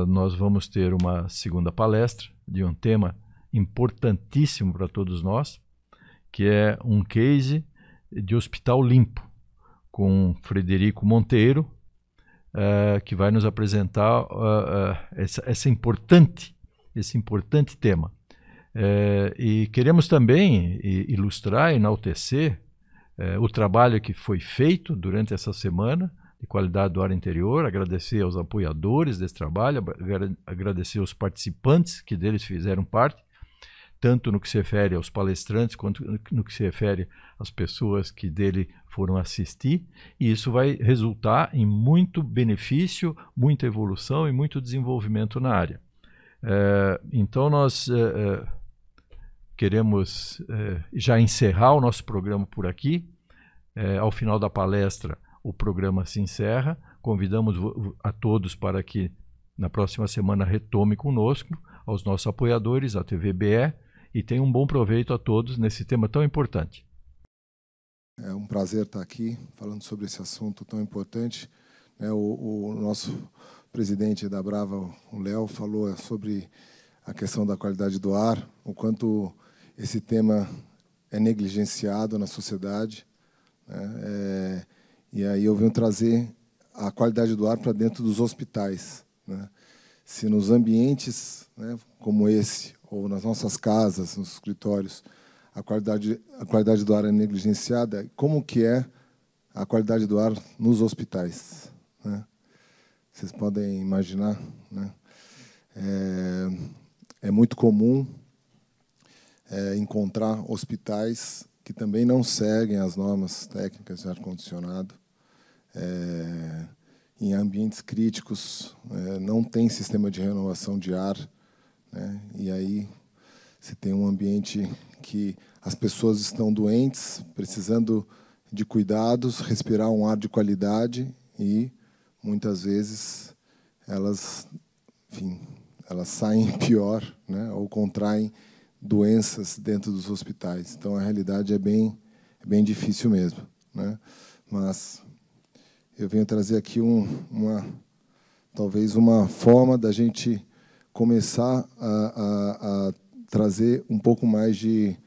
nós vamos ter uma segunda palestra de um tema importantíssimo para todos nós, que é um case de hospital limpo, com Frederico Monteiro, que vai nos apresentar esse importante tema. E queremos também ilustrar, enaltecer o trabalho que foi feito durante essa semana de qualidade do ar interior, agradecer aos apoiadores desse trabalho, agradecer aos participantes que deles fizeram parte, tanto no que se refere aos palestrantes, quanto no que se refere às pessoas que dele foram assistir, e isso vai resultar em muito benefício, muita evolução e muito desenvolvimento na área. Então nós queremos já encerrar o nosso programa por aqui. Ao final da palestra, o programa se encerra. Convidamos a todos para que na próxima semana retome conosco, aos nossos apoiadores, a TVBE, e tenha um bom proveito a todos nesse tema tão importante. É um prazer estar aqui falando sobre esse assunto tão importante. O nosso presidente da Brava, o Léo, falou sobre a questão da qualidade do ar, o quanto esse tema é negligenciado na sociedade, né? E aí eu venho trazer a qualidade do ar para dentro dos hospitais, né? Se nos ambientes, né, como esse, ou nas nossas casas, nos escritórios, a qualidade do ar é negligenciada, como que é a qualidade do ar nos hospitais, né? Vocês podem imaginar, né? É muito comum encontrar hospitais que também não seguem as normas técnicas de ar-condicionado, em ambientes críticos, não tem sistema de renovação de ar, né? E aí você tem um ambiente que as pessoas estão doentes, precisando de cuidados, respirar um ar de qualidade e, muitas vezes, elas saem pior, né? Ou contraem doenças dentro dos hospitais. Então, a realidade é bem difícil mesmo, né? Mas eu venho trazer aqui talvez uma forma da gente começar a trazer um pouco mais de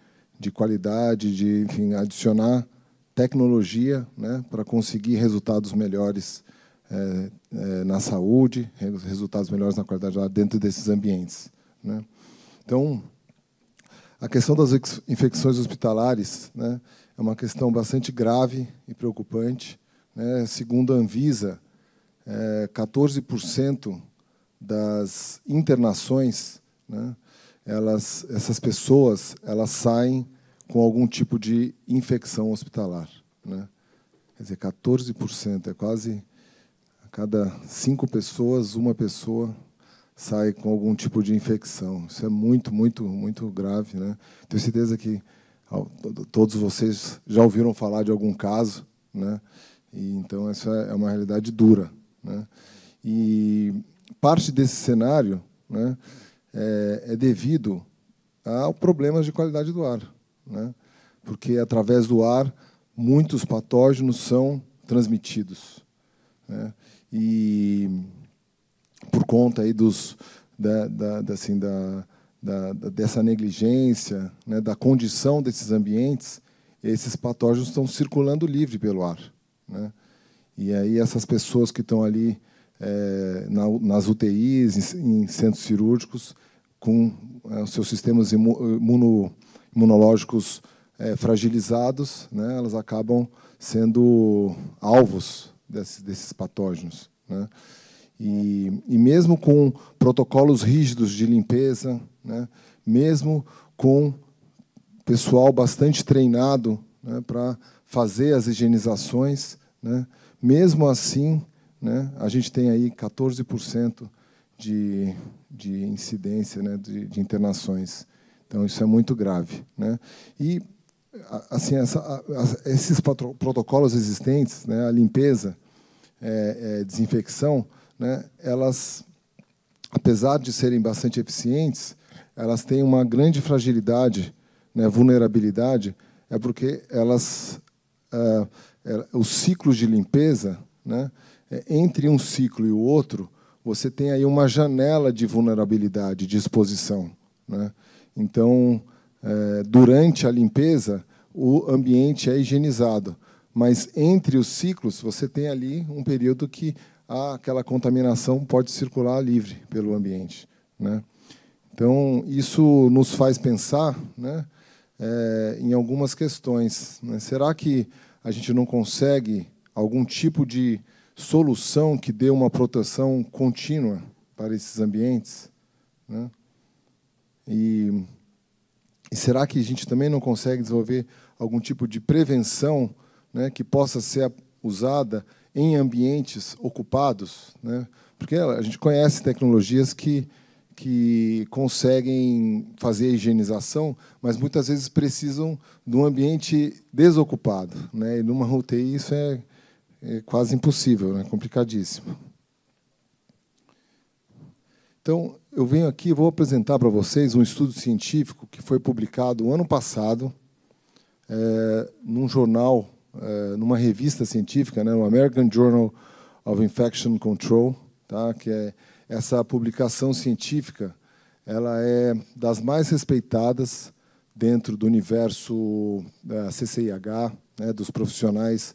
qualidade, adicionar tecnologia, né, para conseguir resultados melhores na saúde, resultados melhores na qualidade do ar dentro desses ambientes, né? Então, a questão das infecções hospitalares, né, é uma questão bastante grave e preocupante, né? Segundo a Anvisa, 14% das internações, né, essas pessoas saem com algum tipo de infecção hospitalar, né? Quer dizer, 14%, é quase a cada 5 pessoas, uma pessoa sai com algum tipo de infecção. Isso é muito, muito, muito grave, né? Tenho certeza que todos vocês já ouviram falar de algum caso, né? E, então, essa é uma realidade dura, né? E parte desse cenário, né, é devido a problemas de qualidade do ar, né? Porque, através do ar, muitos patógenos são transmitidos, né? E por conta aí dessa negligência, né, da condição desses ambientes, esses patógenos estão circulando livre pelo ar, né? E aí essas pessoas que estão ali nas UTIs, em centros cirúrgicos, com os seus sistemas imunológicos fragilizados, né, elas acabam sendo alvos desses patógenos, né? E mesmo com protocolos rígidos de limpeza, né, mesmo com pessoal bastante treinado, né, para fazer as higienizações, né, mesmo assim, né, a gente tem aí 14% de incidência, né, de internações. Então, isso é muito grave, né? E assim, esses protocolos existentes, né, a limpeza, desinfecção, né, elas, apesar de serem bastante eficientes, elas têm uma grande fragilidade, né, vulnerabilidade, porque os ciclos de limpeza, né, entre um ciclo e o outro, você tem aí uma janela de vulnerabilidade, de exposição, né? Então, durante a limpeza, o ambiente é higienizado, mas entre os ciclos, você tem ali um período que aquela contaminação pode circular livre pelo ambiente, né? Então, isso nos faz pensar, né, em algumas questões, né? Será que a gente não consegue algum tipo de solução que dê uma proteção contínua para esses ambientes, né? E será que a gente também não consegue desenvolver algum tipo de prevenção, né, que possa ser usada em ambientes ocupados, né? Porque a gente conhece tecnologias que conseguem fazer a higienização, mas muitas vezes precisam de um ambiente desocupado, né? E numa UTI isso é quase impossível, né? Complicadíssimo. Então, eu venho aqui e vou apresentar para vocês um estudo científico que foi publicado ano passado num jornal, numa revista científica, né, no American Journal of Infection Control, tá? Que é essa publicação científica, ela é das mais respeitadas dentro do universo da CCIH, né, dos profissionais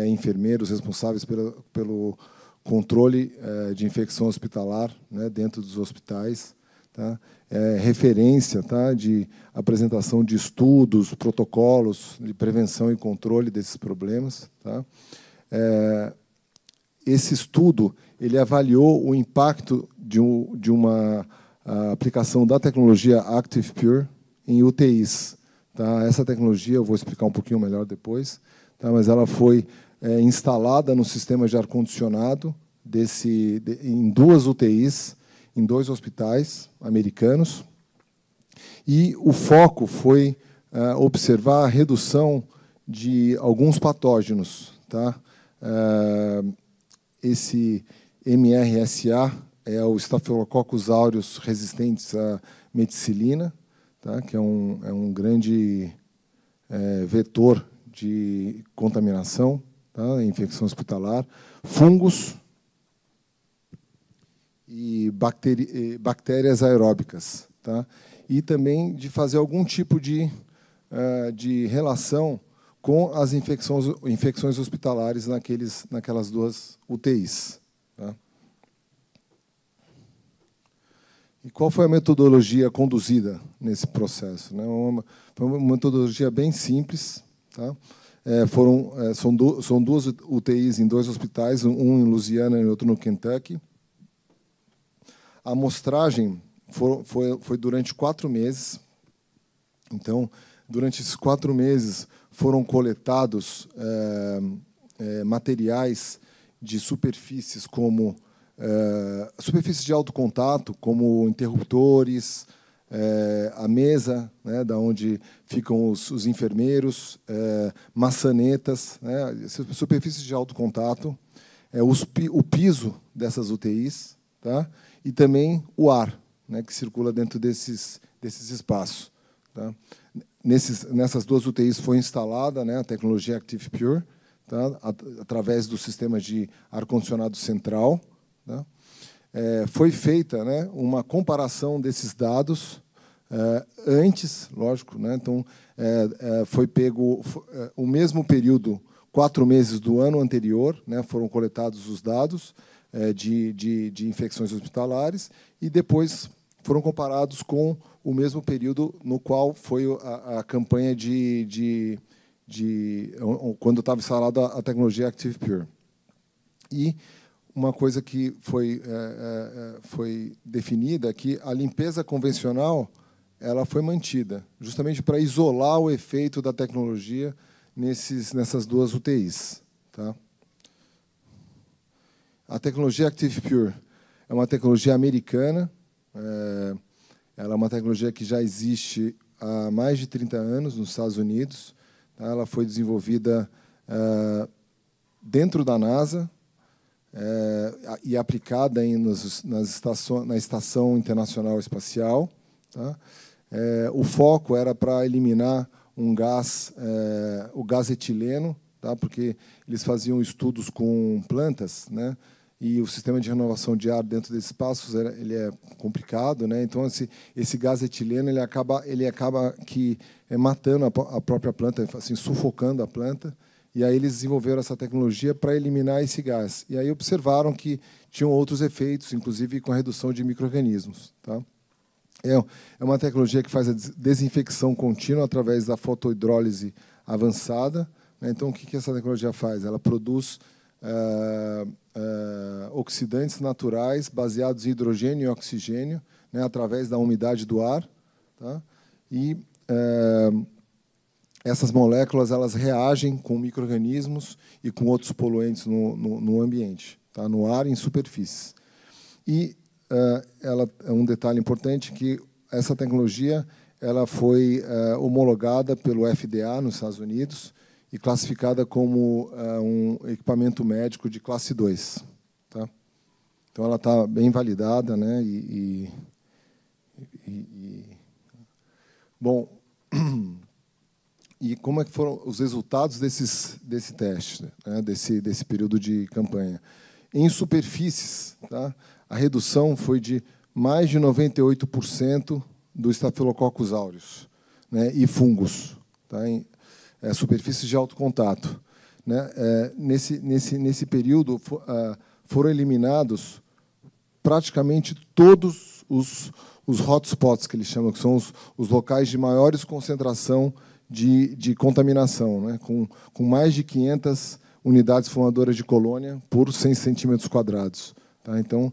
enfermeiros responsáveis pelo controle de infecção hospitalar, né, dentro dos hospitais, tá? Referência, tá, de apresentação de estudos, protocolos de prevenção e controle desses problemas, tá? Esse estudo ele avaliou o impacto de uma aplicação da tecnologia Active Pure em UTIs, tá? Essa tecnologia eu vou explicar um pouquinho melhor depois, tá? Mas ela foi instalada no sistema de ar-condicionado em 2 UTIs, em 2 hospitais americanos, e o foco foi observar a redução de alguns patógenos, tá? Esse MRSA é o Staphylococcus aureus resistentes à meticilina, tá? Que é um grande vetor de contaminação, tá? Infecção hospitalar, fungos e bactérias aeróbicas, tá? E também de fazer algum tipo de relação com as infecções hospitalares naquelas 2 UTIs. Tá? E qual foi a metodologia conduzida nesse processo? Né? Foi uma metodologia bem simples. Tá? São 2 UTIs em 2 hospitais, um em Louisiana e outro no Kentucky. A amostragem foi durante 4 meses. Então, durante esses 4 meses, foram coletados materiais de superfícies como superfícies de alto contato, como interruptores, a mesa, né, da onde ficam os enfermeiros, maçanetas, né, superfícies de alto contato, o piso dessas UTIs, tá, e também o ar, né, que circula dentro desses espaços. Tá. Nessas 2 UTIs foi instalada, né, a tecnologia Active Pure, tá, através do sistema de ar-condicionado central. Tá. Foi feita, né, uma comparação desses dados Antes, lógico, né? Então, foi pego o mesmo período, 4 meses do ano anterior, né? Foram coletados os dados de infecções hospitalares e depois foram comparados com o mesmo período no qual foi a campanha quando estava instalada a tecnologia Active Pure. E uma coisa que foi definida é que a limpeza convencional ela foi mantida, justamente para isolar o efeito da tecnologia nessas 2 UTIs. Tá? A tecnologia Active Pure é uma tecnologia americana, ela é uma tecnologia que já existe há mais de 30 anos nos Estados Unidos. Tá? Ela foi desenvolvida dentro da NASA e aplicada na Estação Internacional Espacial. Tá? O foco era para eliminar um gás, o gás etileno, tá? Porque eles faziam estudos com plantas, né? E o sistema de renovação de ar dentro desses espaços ele é complicado, né? Então esse gás etileno ele acaba matando a própria planta, assim, sufocando a planta. E aí eles desenvolveram essa tecnologia para eliminar esse gás. E aí observaram que tinham outros efeitos, inclusive com a redução de micro-organismos. Tá? É uma tecnologia que faz a desinfecção contínua através da fotohidrólise avançada. Né? Então, o que essa tecnologia faz? Ela produz oxidantes naturais baseados em hidrogênio e oxigênio, né? Através da umidade do ar. Tá? E essas moléculas elas reagem com micro-organismos e com outros poluentes no ambiente, tá? No ar e em superfícies. E ela é um detalhe importante que essa tecnologia ela foi homologada pelo FDA nos Estados Unidos e classificada como um equipamento médico de classe 2. Tá? Então, ela está bem validada. Né? Bom, e como é que foram os resultados desse teste, né? desse período de campanha? Em superfícies, tá? A redução foi de mais de 98% do Staphylococcus aureus, né? E fungos, tá? Em superfícies de alto contato. Né? Nesse período, foram eliminados praticamente todos os hotspots, que eles chamam, que são os locais de maiores concentração de contaminação, né? Com mais de 500 unidades formadoras de colônia por 100 centímetros quadrados. Tá? Então,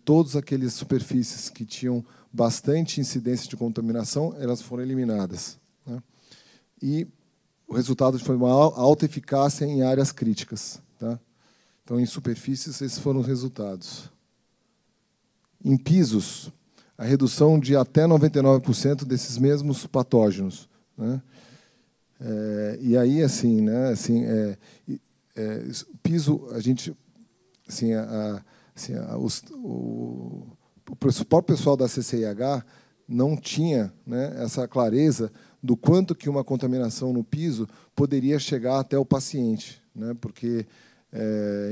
todas aquelas superfícies que tinham bastante incidência de contaminação, elas foram eliminadas. Né? E o resultado foi uma alta eficácia em áreas críticas. Tá? Então, em superfícies, esses foram os resultados. Em pisos, a redução de até 99% desses mesmos patógenos. Né? E aí, assim, né, o piso, a gente, assim, o próprio pessoal da CCIH não tinha, né, essa clareza do quanto que uma contaminação no piso poderia chegar até o paciente, né, porque,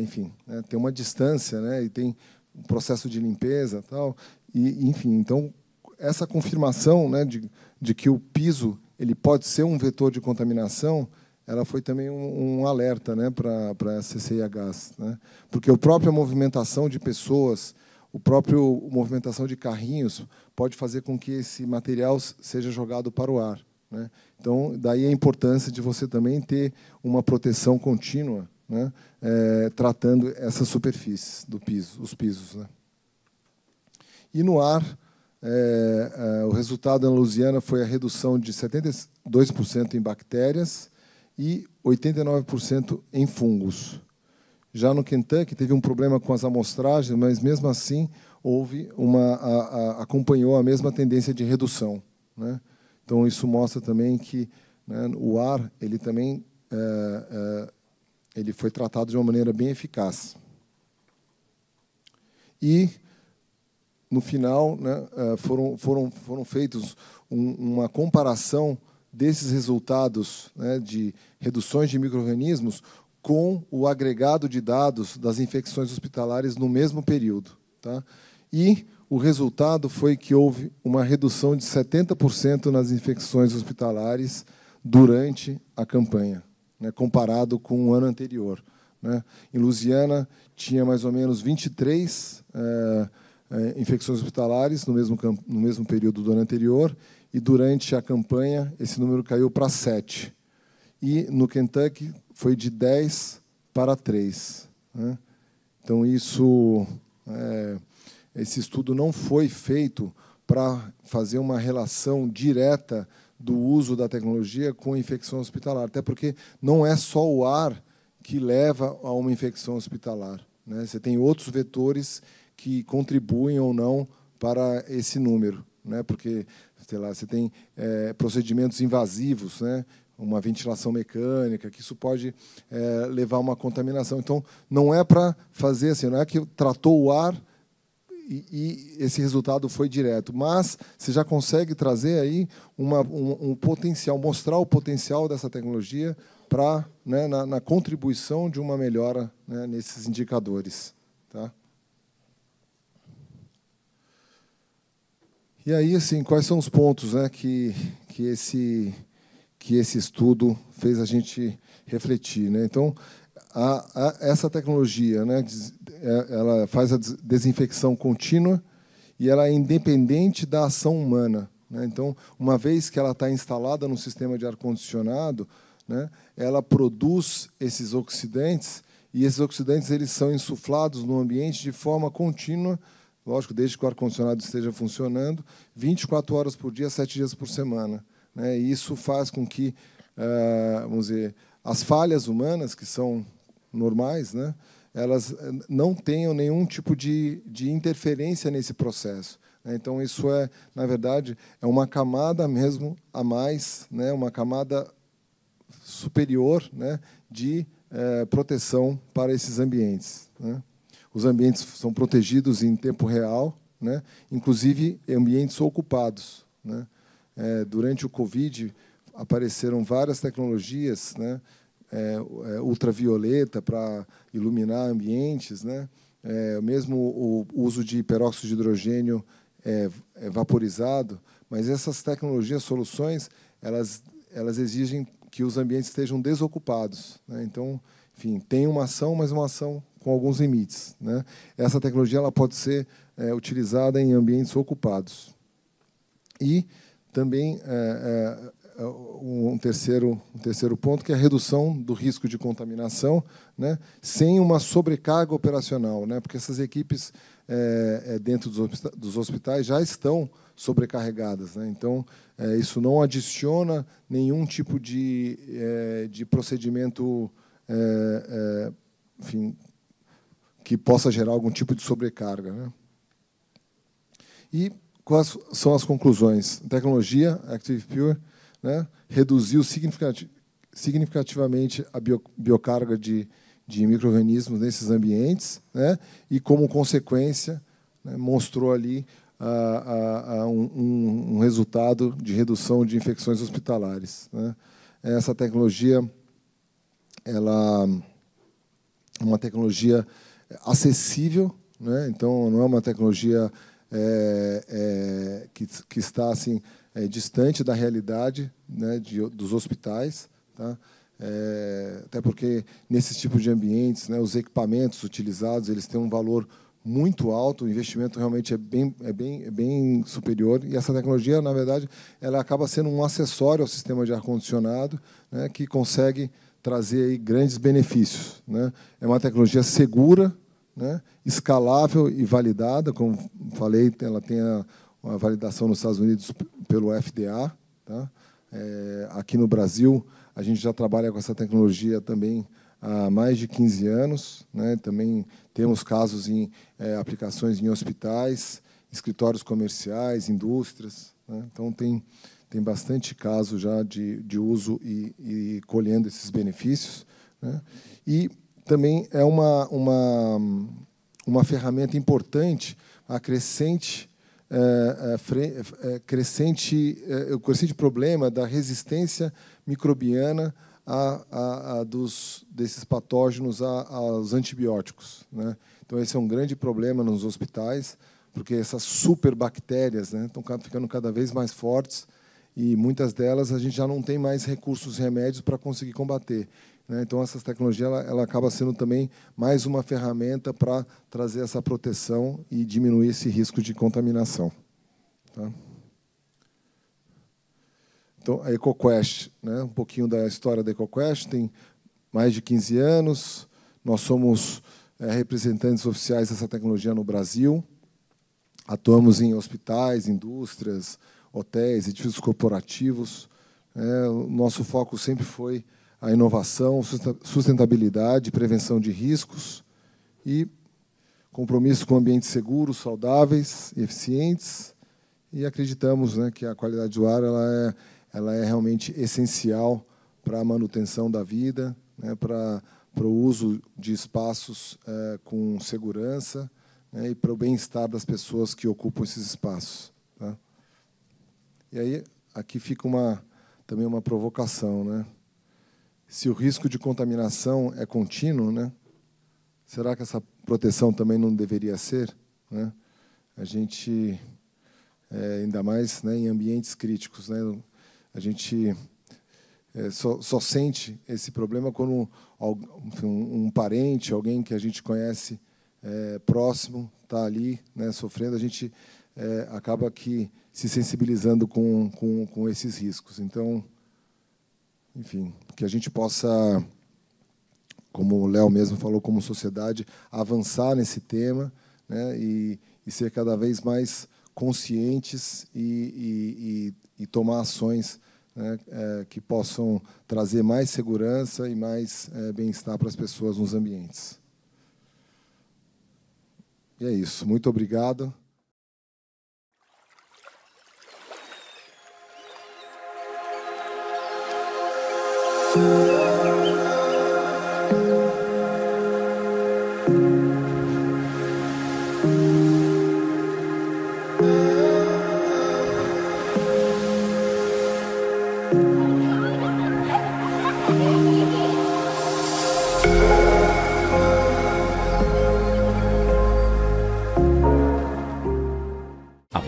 enfim, né, tem uma distância, né, e tem um processo de limpeza, tal, e, enfim, então essa confirmação, né, de que o piso ele pode ser um vetor de contaminação, ela foi também um alerta, né, para a CCIH, né, porque a própria movimentação de pessoas, a própria movimentação de carrinhos pode fazer com que esse material seja jogado para o ar. Né? Então, daí a importância de você também ter uma proteção contínua, né, tratando essas superfícies do piso, os pisos. Né? E no ar, o resultado na Louisiana foi a redução de 72% em bactérias e 89% em fungos. Já no Kentucky teve um problema com as amostragens, mas mesmo assim acompanhou a mesma tendência de redução. Né? Então isso mostra também que, né, o ar ele também ele foi tratado de uma maneira bem eficaz. E no final, né, foram feitos uma comparação desses resultados, né, de reduções de micro-organismos com o agregado de dados das infecções hospitalares no mesmo período. Tá? E o resultado foi que houve uma redução de 70% nas infecções hospitalares durante a campanha, né, comparado com o ano anterior, né. Em Louisiana, tinha mais ou menos 23 infecções hospitalares no mesmo período do ano anterior, e durante a campanha esse número caiu para 7. E no Kentucky foi de 10 para 3. Né. Então, esse estudo não foi feito para fazer uma relação direta do uso da tecnologia com infecção hospitalar, até porque não é só o ar que leva a uma infecção hospitalar, né? Você tem outros vetores que contribuem ou não para esse número, né? Porque, sei lá, você tem procedimentos invasivos, né? Uma ventilação mecânica, que isso pode levar a uma contaminação. Então, não é para fazer assim, não é que tratou o ar e esse resultado foi direto, mas você já consegue trazer aí um potencial, mostrar o potencial dessa tecnologia para, né, na contribuição de uma melhora, né, nesses indicadores. Tá? E aí, assim, quais são os pontos, né, que esse estudo fez a gente refletir, né? Então, essa tecnologia, né, ela faz a desinfecção contínua e ela é independente da ação humana, né? Então, uma vez que ela está instalada no sistema de ar-condicionado, né, ela produz esses oxidantes, e esses oxidantes eles são insuflados no ambiente de forma contínua, lógico, desde que o ar-condicionado esteja funcionando, 24 horas por dia, 7 dias por semana, né? E isso faz com que, vamos dizer, as falhas humanas, que são normais, né, elas não tenham nenhum tipo de interferência nesse processo, né? Então, isso na verdade, é uma camada mesmo a mais, né, uma camada superior, né, de proteção para esses ambientes, né? Os ambientes são protegidos em tempo real, né, inclusive ambientes ocupados, né? Durante o Covid, apareceram várias tecnologias, né, ultravioleta para iluminar ambientes, né, mesmo o uso de peróxido de hidrogênio vaporizado, mas essas tecnologias, soluções, elas exigem que os ambientes estejam desocupados, né? Então, enfim, tem uma ação, mas uma ação com alguns limites, né? Essa tecnologia ela pode ser utilizada em ambientes ocupados. E também um terceiro ponto, que é a redução do risco de contaminação, né, sem uma sobrecarga operacional, né, porque essas equipes dentro dos hospitais já estão sobrecarregadas, né? Então, isso não adiciona nenhum tipo de procedimento, enfim, que possa gerar algum tipo de sobrecarga, né? E quais são as conclusões? A tecnologia Active Pure, né, reduziu significativamente a biocarga de micro-organismos nesses ambientes, né, e, como consequência, né, mostrou ali um resultado de redução de infecções hospitalares, né. Essa tecnologia ela é uma tecnologia acessível, né, então não é uma tecnologia que está assim distante da realidade, né, dos hospitais, tá? Até porque nesses tipos de ambientes, né, os equipamentos utilizados eles têm um valor muito alto, o investimento realmente é bem superior, e essa tecnologia, na verdade, ela acaba sendo um acessório ao sistema de ar-condicionado, né, que consegue trazer aí grandes benefícios, né? É uma tecnologia segura, né, escalável e validada, como falei, ela tem uma validação nos Estados Unidos pelo FDA, tá? Aqui no Brasil, a gente já trabalha com essa tecnologia também há mais de 15 anos, né? Também temos casos em aplicações em hospitais, escritórios comerciais, indústrias, né? Então, tem bastante caso já de uso e colhendo esses benefícios, né? E também é uma ferramenta importante, o crescente problema da resistência microbiana desses patógenos aos antibióticos, né? Então, esse é um grande problema nos hospitais, porque essas superbactérias, né, estão ficando cada vez mais fortes e muitas delas a gente já não tem mais recursos e remédios para conseguir combater. Né? Então, essa tecnologia ela acaba sendo também mais uma ferramenta para trazer essa proteção e diminuir esse risco de contaminação. Tá? Então, a EcoQuest, né? Um pouquinho da história da EcoQuest, tem mais de 15 anos, nós somos representantes oficiais dessa tecnologia no Brasil, atuamos em hospitais, indústrias, hotéis, edifícios corporativos. O nosso foco sempre foi a inovação, sustentabilidade, prevenção de riscos e compromisso com ambientes seguros, saudáveis e eficientes. E acreditamos, né, que a qualidade do ar ela é realmente essencial para a manutenção da vida, né, para o uso de espaços com segurança, né, e para o bem-estar das pessoas que ocupam esses espaços. Tá? E aí, aqui fica também uma provocação. Né? Se o risco de contaminação é contínuo, né, será que essa proteção também não deveria ser? Né? A gente, ainda mais, né, em ambientes críticos, né, a gente só sente esse problema quando um parente, alguém que a gente conhece próximo, está ali, né, sofrendo. A gente acaba aqui se sensibilizando com esses riscos. Então, enfim, que a gente possa, como o Léo mesmo falou, como sociedade, avançar nesse tema, né, e ser cada vez mais conscientes e tomar ações, né, que possam trazer mais segurança e mais bem-estar para as pessoas nos ambientes. E é isso. Muito obrigado.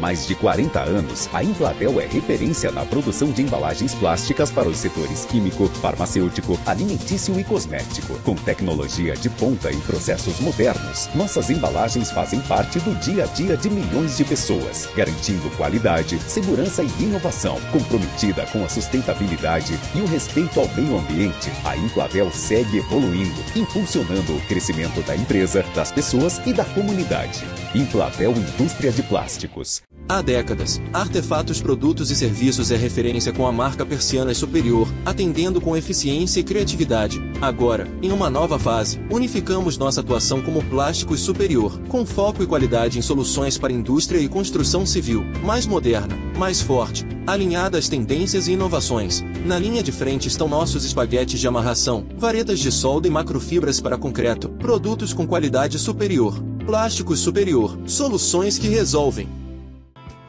Mais de 40 anos, a Emplatel é referência na produção de embalagens plásticas para os setores químico, farmacêutico, alimentício e cosmético. Com tecnologia de ponta e processos modernos, nossas embalagens fazem parte do dia a dia de milhões de pessoas, garantindo qualidade, segurança e inovação. Comprometida com a sustentabilidade e o respeito ao meio ambiente, a Emplatel segue evoluindo, impulsionando o crescimento da empresa, das pessoas e da comunidade. Emplatel Indústria de Plásticos. Há décadas, Artefatos Produtos e Serviços é referência com a marca Persianas Superior, atendendo com eficiência e criatividade. Agora, em uma nova fase, unificamos nossa atuação como Plásticos Superior, com foco e qualidade em soluções para indústria e construção civil, mais moderna, mais forte, alinhada às tendências e inovações. Na linha de frente estão nossos espaguetes de amarração, varetas de solda e macrofibras para concreto, produtos com qualidade superior. Plásticos Superior, soluções que resolvem.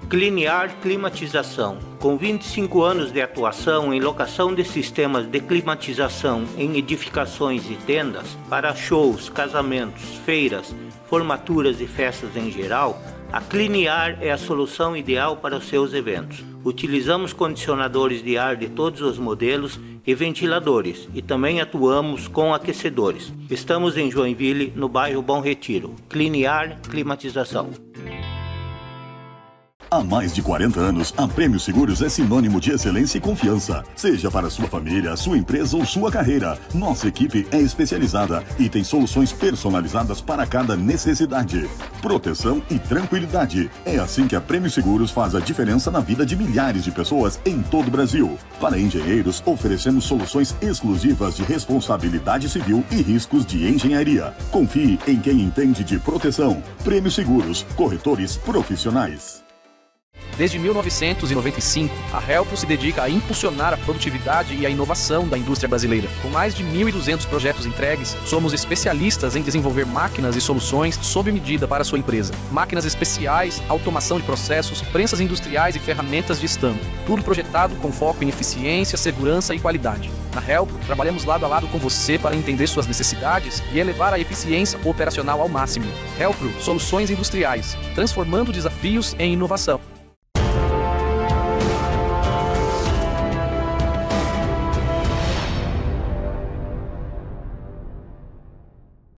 Cliniar Climatização. Com 25 anos de atuação em locação de sistemas de climatização em edificações e tendas para shows, casamentos, feiras, formaturas e festas em geral, a Cliniar é a solução ideal para os seus eventos. Utilizamos condicionadores de ar de todos os modelos e ventiladores, e também atuamos com aquecedores. Estamos em Joinville, no bairro Bom Retiro. Cliniar Climatização. Há mais de 40 anos, a Prêmio Seguros é sinônimo de excelência e confiança. Seja para sua família, sua empresa ou sua carreira, nossa equipe é especializada e tem soluções personalizadas para cada necessidade. Proteção e tranquilidade. É assim que a Prêmio Seguros faz a diferença na vida de milhares de pessoas em todo o Brasil. Para engenheiros, oferecemos soluções exclusivas de responsabilidade civil e riscos de engenharia. Confie em quem entende de proteção. Prêmio Seguros, corretores profissionais. Desde 1995, a Helpro se dedica a impulsionar a produtividade e a inovação da indústria brasileira. Com mais de 1.200 projetos entregues, somos especialistas em desenvolver máquinas e soluções sob medida para a sua empresa. Máquinas especiais, automação de processos, prensas industriais e ferramentas de estampo. Tudo projetado com foco em eficiência, segurança e qualidade. Na Helpro, trabalhamos lado a lado com você para entender suas necessidades e elevar a eficiência operacional ao máximo. Helpro, soluções industriais, transformando desafios em inovação.